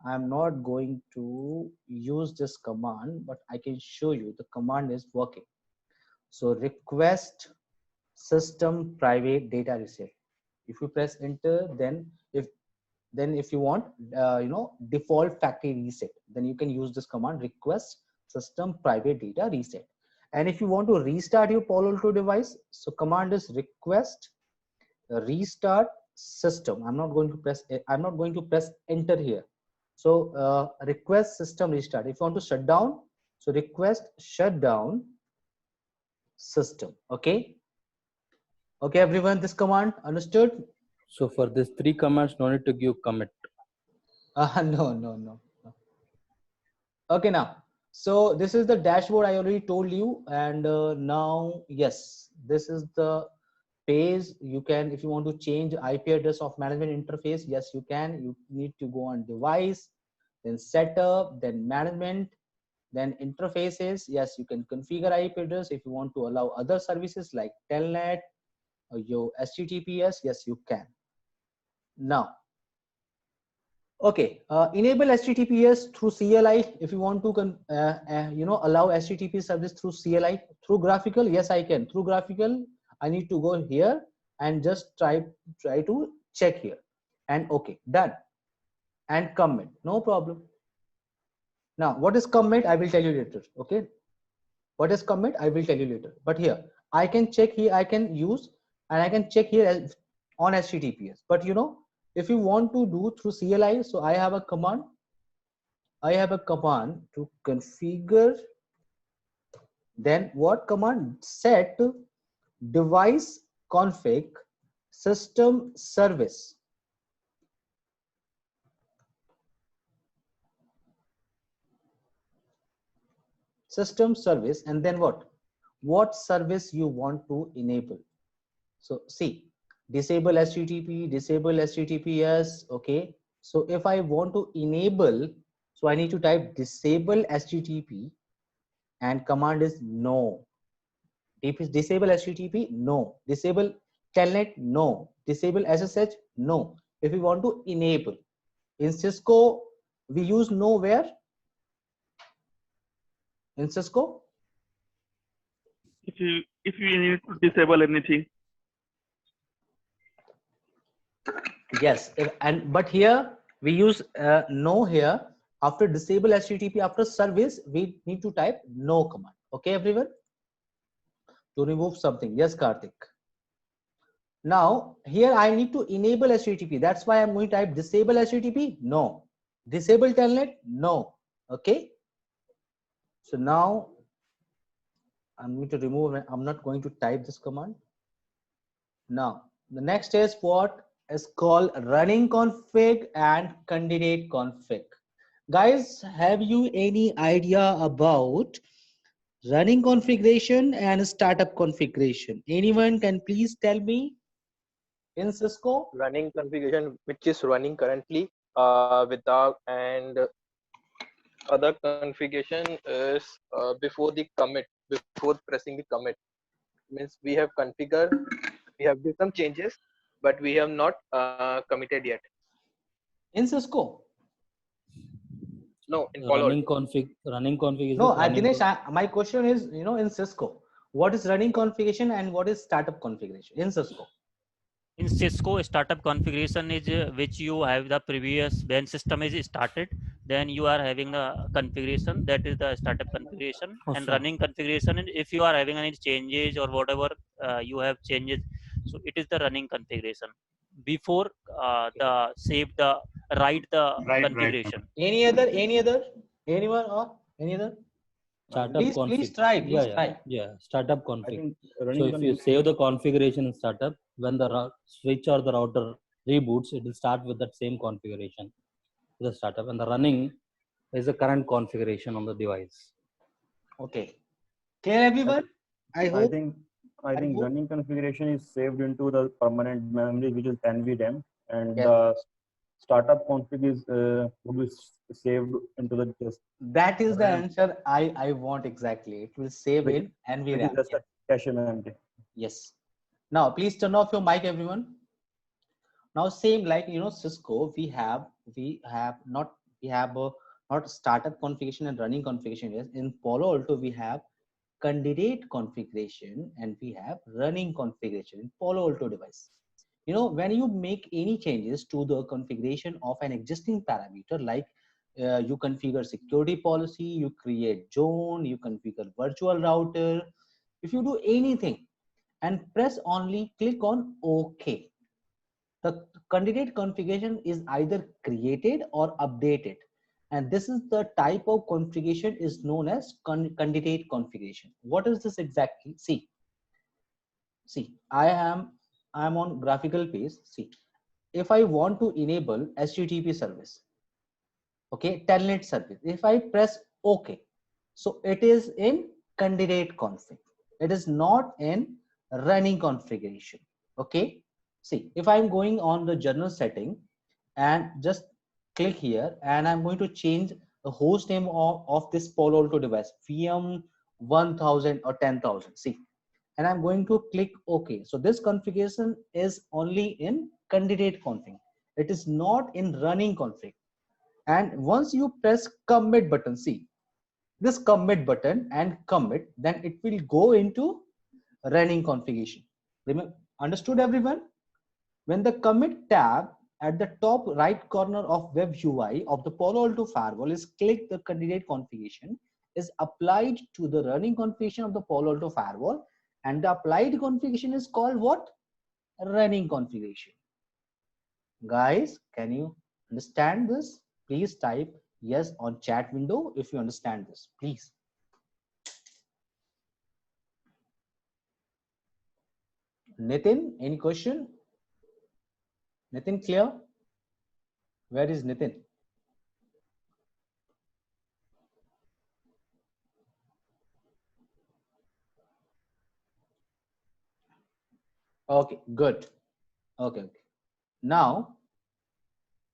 I'm not going to use this command, but I can show you the command is working. So request system private data reset. If you press enter, then if you want default factory reset, then you can use this command request system private data reset. And if you want to restart your Palo Alto device, so command is request restart system. I'm not going to press enter here. So request system restart. If you want to shut down, so request shutdown system. Okay everyone, this command understood? So for this 3 commands, no need to give commit. No. Okay, now, so this is the dashboard I already told you. And now, yes, this is the page. You can, if you want to change IP address of management interface, yes, you can. You need to go on device, then setup, then management, then interfaces. Yes, you can configure IP address. If you want to allow other services like telnet or your HTTPS, yes, you can. Now, okay, enable HTTPS through CLI. If you want to allow HTTP service through CLI, through graphical, yes, I can. Through graphical, I need to go here and just try to check here, and okay, done, and commit, no problem. Now, what is commit? I will tell you later. Okay, what is commit? I will tell you later. But here, I can check here. I can use and I can check here on HTTPS. But if you want to do through CLI, so I have a command. I have a command to configure. Then what command? Set device config system service. System service, and then what service you want to enable. So see, disable HTTP, disable HTTPS. Okay, so if I want to enable, so I need to type disable HTTP, and command is no. Disable HTTP, no. Disable telnet, no. Disable SSH, no. If we want to enable, in Cisco we use no where? In Cisco, if you need to disable anything. yes, but here we use no here. After disable HTTP, after service, we need to type no command. Okay, everyone, to remove something. Yes, Karthik. Now here I need to enable HTTP. That's why I'm going to type disable HTTP. No. Disable telnet. No. Okay. So now I'm going to remove. I'm not going to type this command. Now the next is what is called running config and candidate config. Guys, have you any idea about running configuration and startup configuration? Anyone can please tell me? In Cisco, running configuration which is running currently without, and other configuration is before the commit, before pressing the commit. Means we have configured, we have done some changes, but we have not committed yet. In Cisco? No, in Palo Alto. Running config is no, Dinesh, my question is, in Cisco, what is running configuration and what is startup configuration in Cisco? In Cisco, startup configuration is which you have the previous, when system is started, then you are having the configuration, that is the startup configuration. And running configuration, and if you are having any changes or whatever you have changes, so it is the running configuration before the save the write the Right. configuration. Anyone or any other? Startup Please config. try. Startup I config. think So running if you save the configuration in startup, when the switch or the router reboots, it will start with that same configuration. The startup, and the running is the current configuration on the device. Okay. Clear, everyone? I hope. I think running configuration is saved into the permanent memory, which is NVDEM, and Yes. the startup config is would be saved into the just. That is the RAM. answer I want exactly. It will save Which in is NVRAM. just a cache memory. Yes. Now please turn off your mic, everyone. Now same like Cisco, we have not startup configuration and running configuration. Yes, in Palo Alto we have candidate configuration and we have running configuration in Palo Alto device. When you make any changes to the configuration of an existing parameter, like you configure security policy, you create zone, you configure virtual router, if you do anything and press only click on OK, the candidate configuration is either created or updated, and this is the type of configuration is known as candidate configuration. What is this exactly? See, I am on graphical page. See, if I want to enable HTTP service, okay, telnet service, if I press OK, so it is in candidate config, it is not in running configuration. Okay, see, if I'm going on the general setting and just click here, and I'm going to change the host name of this Palo Alto device, VM 1000 or 10,000. See, and I'm going to click OK. So this configuration is only in candidate config. It is not in running config. And once you press commit button, see this commit button and commit, then it will go into running configuration. Remember, understood everyone? When the commit tab at the top right corner of web UI of the Palo Alto Firewall is clicked, the candidate configuration is applied to the running configuration of the Palo Alto Firewall, and the applied configuration is called what? Running configuration. Guys, can you understand this? Please type yes on chat window if you understand this, please. Nitin, any question? Nitin, clear? Where is Nitin? Okay, good. Okay. Now,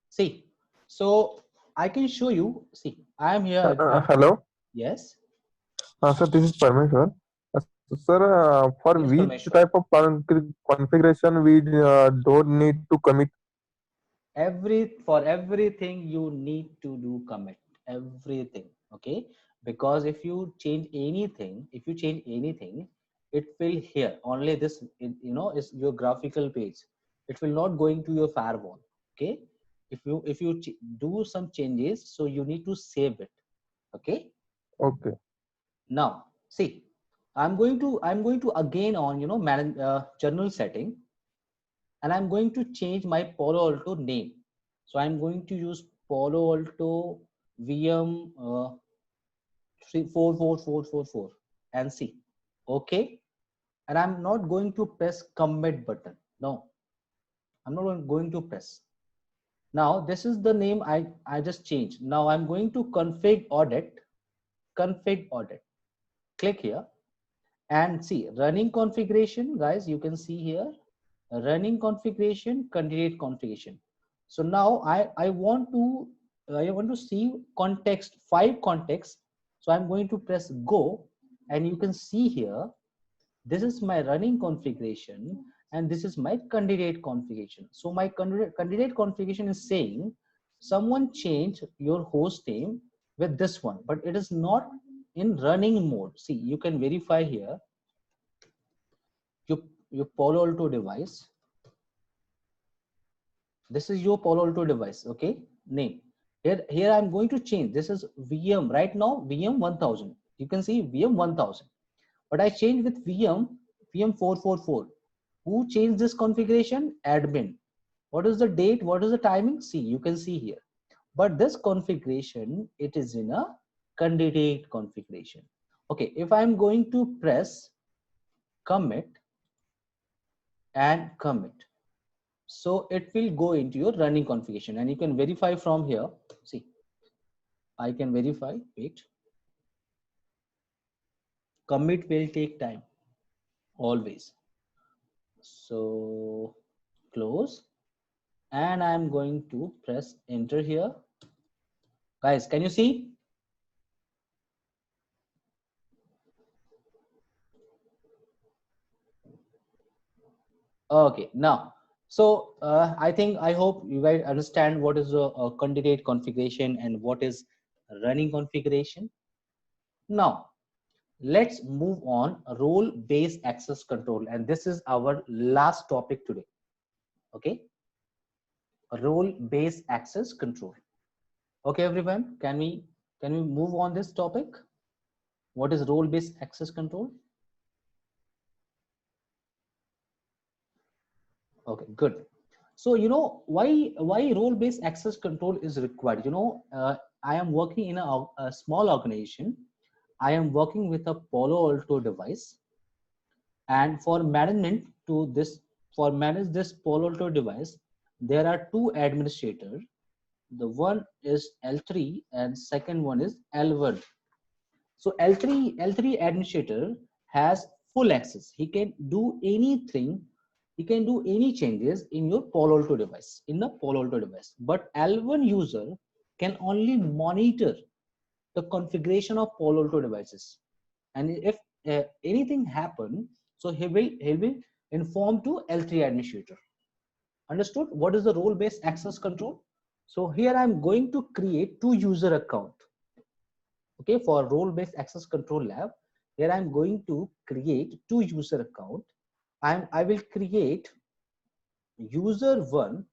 see, so I can show you. See, I am here. Hello. Yes. Sir, this is Parmeshwar. Sir, for Yes, which Parmeshwar. type of configuration we don't need to commit? For everything you need to do commit, everything. Okay, because if you change anything, it will here only this, is your graphical page. It will not going to your firewall. Okay, if you do some changes, so you need to save it. Okay. Okay. Now see, I'm going to again on manage general setting, and I'm going to change my Palo Alto name. So I'm going to use Palo Alto VM 44444 and see. Okay, and I'm not going to press commit button. No, I'm not going to press. Now this is the name I just changed. Now I'm going to config audit. Click here and see running configuration, guys. You can see here running configuration, candidate configuration. So now I want to see context, 5 contexts. So I'm going to press go, and you can see here this is my running configuration and this is my candidate configuration. So my candidate configuration is saying someone change your host name with this one, but it is not in running mode. See, you can verify here your Palo Alto device. This is your Palo Alto device. Okay, name here I'm going to change. This is VM right now, VM 1000. You can see VM 1000, but I changed with VM 444. Who changed this configuration? Admin. What is the date? What is the timing? See, you can see here. But this configuration, it is in a candidate configuration. Okay, if I'm going to press commit and commit, so it will go into your running configuration, and you can verify from here. See, I can verify. Wait, commit will take time always. So close, and I'm going to press enter here. Guys, can you see? Okay, now, so I hope you guys understand what is a candidate configuration and what is running configuration. Now, let's move on role-based access control, and this is our last topic today. Okay, role-based access control. Okay, everyone, can we move on this topic? What is role-based access control? Okay, good. So you know why role-based access control is required. You know, I am working in a small organization. I am working with a Palo Alto device, and for management to this, for manage this Palo Alto device, there are two administrators. The one is L3 and second one is L1. So L3 administrator has full access. He can do anything. He can do any changes in your Palo Alto device, in the Palo Alto device. But L1 user can only monitor the configuration of Palo Alto devices. And if anything happen, so he will inform to L3 administrator. Understood? What is the role-based access control? So here I'm going to create two user account. Okay, for role-based access control lab, here I'm going to create two user account. I will create user one.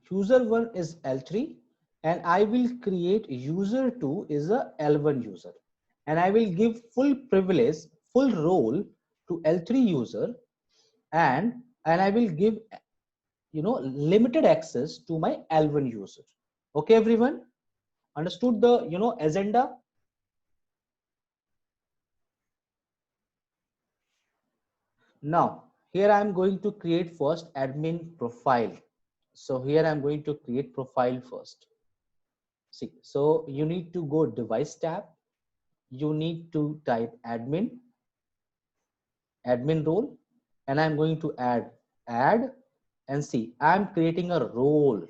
User one is L3, and I will create user two is a L1 user, and I will give full privilege, full role to L3 user, and I will give, you know, limited access to my L1 user. Okay, everyone, understood the, you know, agenda? Now, here I am going to create first admin profile. So here I'm going to create profile first. See, so you need to go device tab. You need to type admin role, and I'm going to add, and see, I'm creating a role.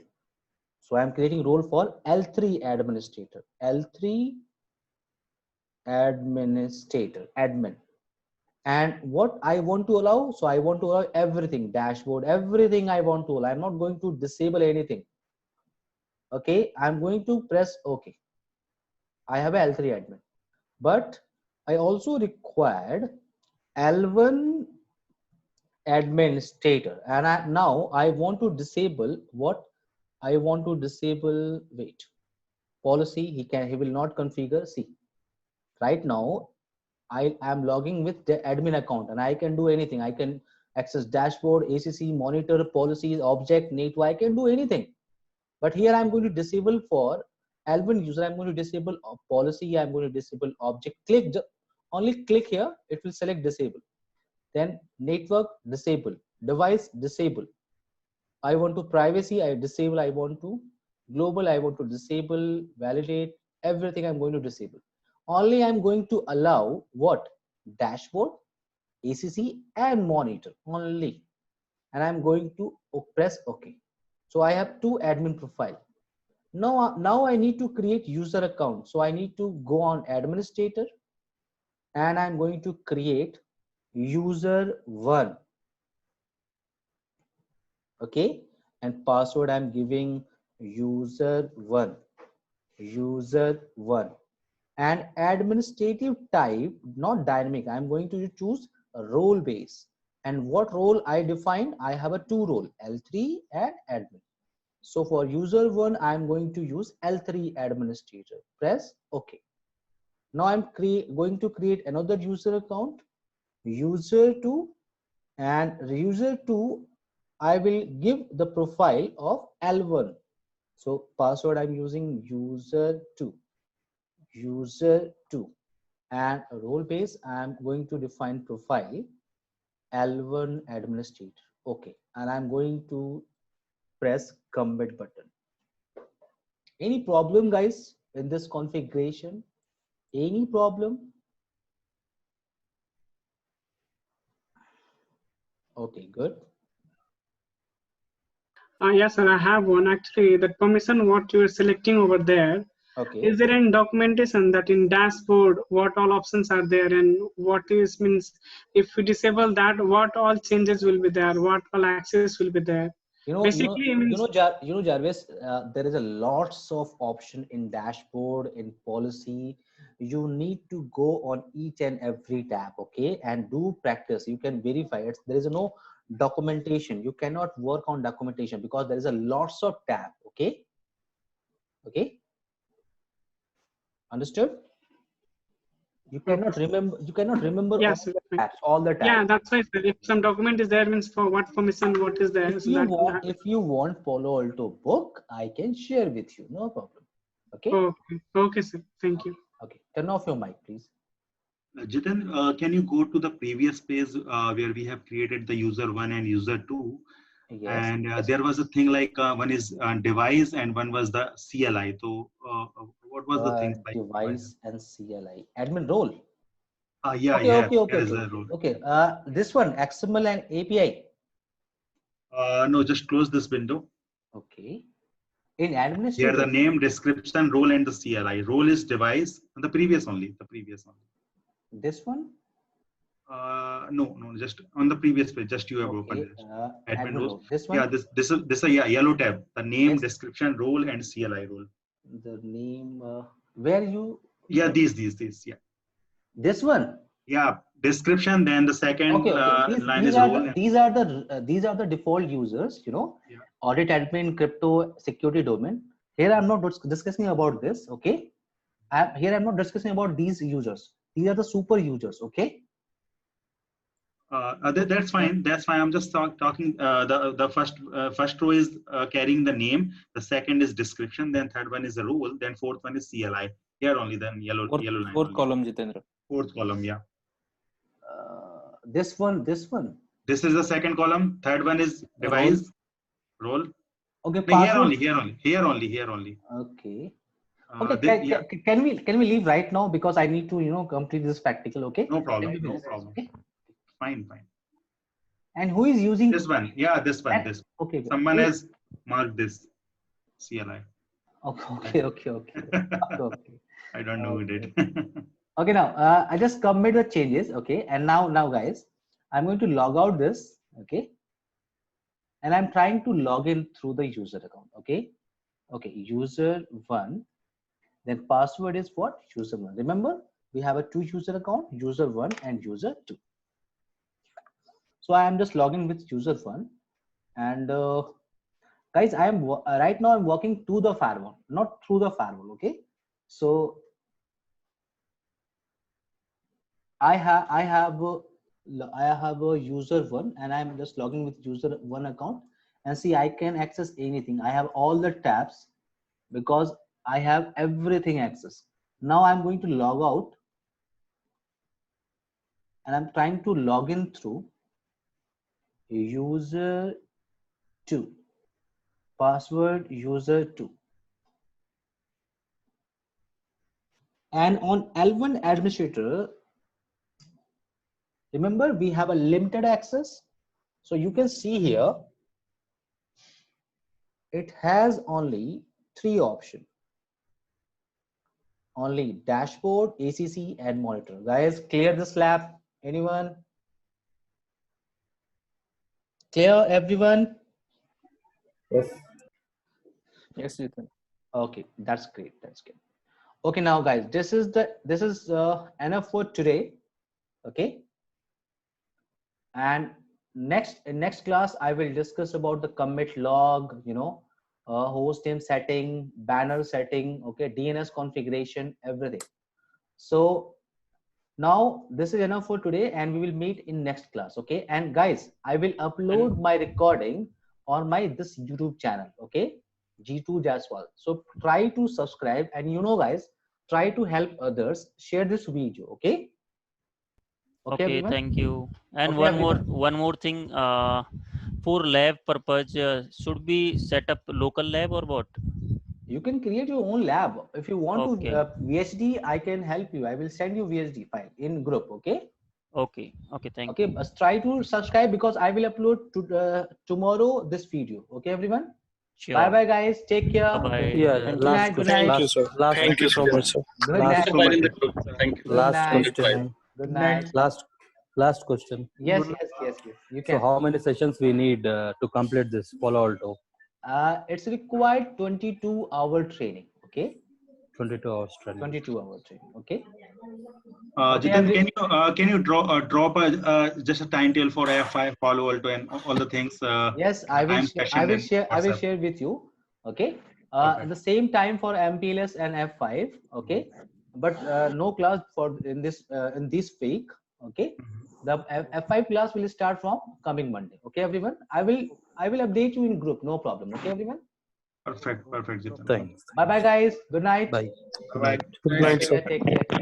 So I'm creating role for L3 administrator, L3 administrator, admin. And what I want to allow, so I want to allow everything, dashboard, everything I want to allow. I'm not going to disable anything. Okay, I'm going to press OK. I have a L3 admin, but I also required L1 administrator, and now I want to disable what I want to disable. Wait, policy, he will not configure. See, right now I am logging with the admin account, and I can do anything. I can access dashboard, ACC, monitor, policies, object, network. I can do anything. But here I'm going to disable for L1 user. I'm going to disable a policy. I'm going to disable object. Click, only click here. It will select disable. Then network, disable. Device, disable. I want to privacy, I disable. I want to global, I want to disable. Validate, everything I'm going to disable. Only I'm going to allow what? Dashboard, ACC, and monitor only. And I'm going to press OK. So I have two admin profile. Now I need to create user account. So I need to go on administrator, and I'm going to create user one. Okay, and password I'm giving user one, and administrative type, not dynamic. I'm going to choose a role base. And what role I define? I have a two role, L3 and admin. So for user one, I'm going to use L3 administrator. Press OK. Now I'm going to create another user account, user two, and user 2, I will give the profile of L1. So password I'm using user 2, and role base I'm going to define profile L1 administrator. Okay, and I'm going to press commit button. Any problem, guys, in this configuration? Any problem? Okay, good. Yes, sir, I have one. Actually, the permission what you are selecting over there, okay, is there any documentation that in dashboard what all options are there, and what is means if we disable that, what all changes will be there, what all access will be there? Basically, Jarvis, there is a lots of option in dashboard, in policy. You need to go on each and every tab, okay, and do practice. You can verify it. There is no documentation. You cannot work on documentation because there is a lots of tab, okay. Understood? You cannot remember. You cannot remember yes, all the tabs. Yeah, that's right. If some document is there, means for what permission, what is there. If you want Palo Alto book, I can share with you. No problem. Okay. Okay, sir. Thank you. Okay. Turn off your mic, please. Jitin, can you go to the previous page where we have created the user 1 and user 2? Yes. And there was a thing like one is device and one was the CLI. So what was the thing like? Device and CLI. Admin role. Yeah, Okay. This one, XML and API. No, just close this window. Okay. In administrator. Here the name, description, role, and the CLI. Role is device. And the previous only. This one? No, just on the previous page. Just you have opened it. Admin roles. This one? Yeah, this is a yellow tab. The name, description, role, and CLI role. The name. Where you? Yeah, these. Yeah. This one. Yeah, description. Then the second line is role. These are the default users. You know, audit, admin, crypto, security, domain. Here I'm not discussing about this. Okay. Here I'm not discussing about these users. These are the super users. Okay. That's fine. I'm just talking. The first row is carrying the name. The second is description. Then third one is the role. Then fourth one is CLI. Here only. Then yellow line. Fourth column, Jitendra. Fourth column. Yeah. This one. This is the second column. Third one is device. Role. Okay. Here only. Okay. Okay. Can we leave right now because I need to complete this practical. Okay. No problem. Okay. Fine. And who is using this one? Yeah, this one. Okay. Someone has marked this CLI. Okay. I don't know who did. Okay, now I just commit the changes. Okay, and now guys, I'm going to log out this. Okay, and I'm trying to log in through the user account. Okay, user 1. Then password is what? User 1. Remember, we have a 2 user account, user 1 and user 2. So I am just logging with user 1, and guys, I am right now I'm working to the firewall, not through the firewall. Okay, so I have a user 1, and I'm just logging with user 1 account, and see I can access anything. I have all the tabs because I have everything access. Now I'm going to log out, and I'm trying to log in through user 2, password user 2, and on L1 administrator, remember we have a limited access. So you can see here it has only 3 options, only dashboard, ACC, and monitor. Guys, clear this lab. Anyone? Clear, everyone? Yes, Jitendra. Okay, that's great. Okay, now guys, this is enough for today. Okay, and in next class I will discuss about the commit log, host name setting, banner setting, okay, DNS configuration, everything. So Now this is enough for today, and we will meet in next class. Okay, and guys, I will upload my recording on my this YouTube channel. Okay, Jittu Jaiswal. So try to subscribe, and guys, try to help others. Share this video. Okay. Okay, Okay, everyone. thank you. And Okay, everyone. one more thing. For lab purpose, should we set up local lab or what? You can create your own lab. If you want Okay. to VSD, I can help you. I will send you VSD file in group. Okay. Okay. Okay. Thank Okay. you. Try to subscribe because I will upload to tomorrow this video. Okay, everyone. Sure. Bye bye, guys. Take care. Bye bye. Yeah, Good last night. Good question. night. Thank you, sir. Last Thank you so much, sir. Good last night. Fire in the group. Thank you. Good last night. question. Good night. Last question. Yes, yes, yes, yes. You So can. how many sessions we need to complete this Palo Alto? It's required 22-hour training. Okay. 22 hours training. 22-hour training. Okay. Jitin, can you drop just a timetable for F5 Palo Alto and all the things? Yes, I will. I will share. I will WhatsApp. share with you. Okay. Okay. The same time for MPLS and F5. Okay. But no class for in this week. Okay. The F5 class will start from coming Monday. Okay, everyone. I will update you in group. No problem. Okay, everyone. Perfect, Jitin. Thanks. Bye bye, guys. Good night. Bye. Good night, sir. Take care.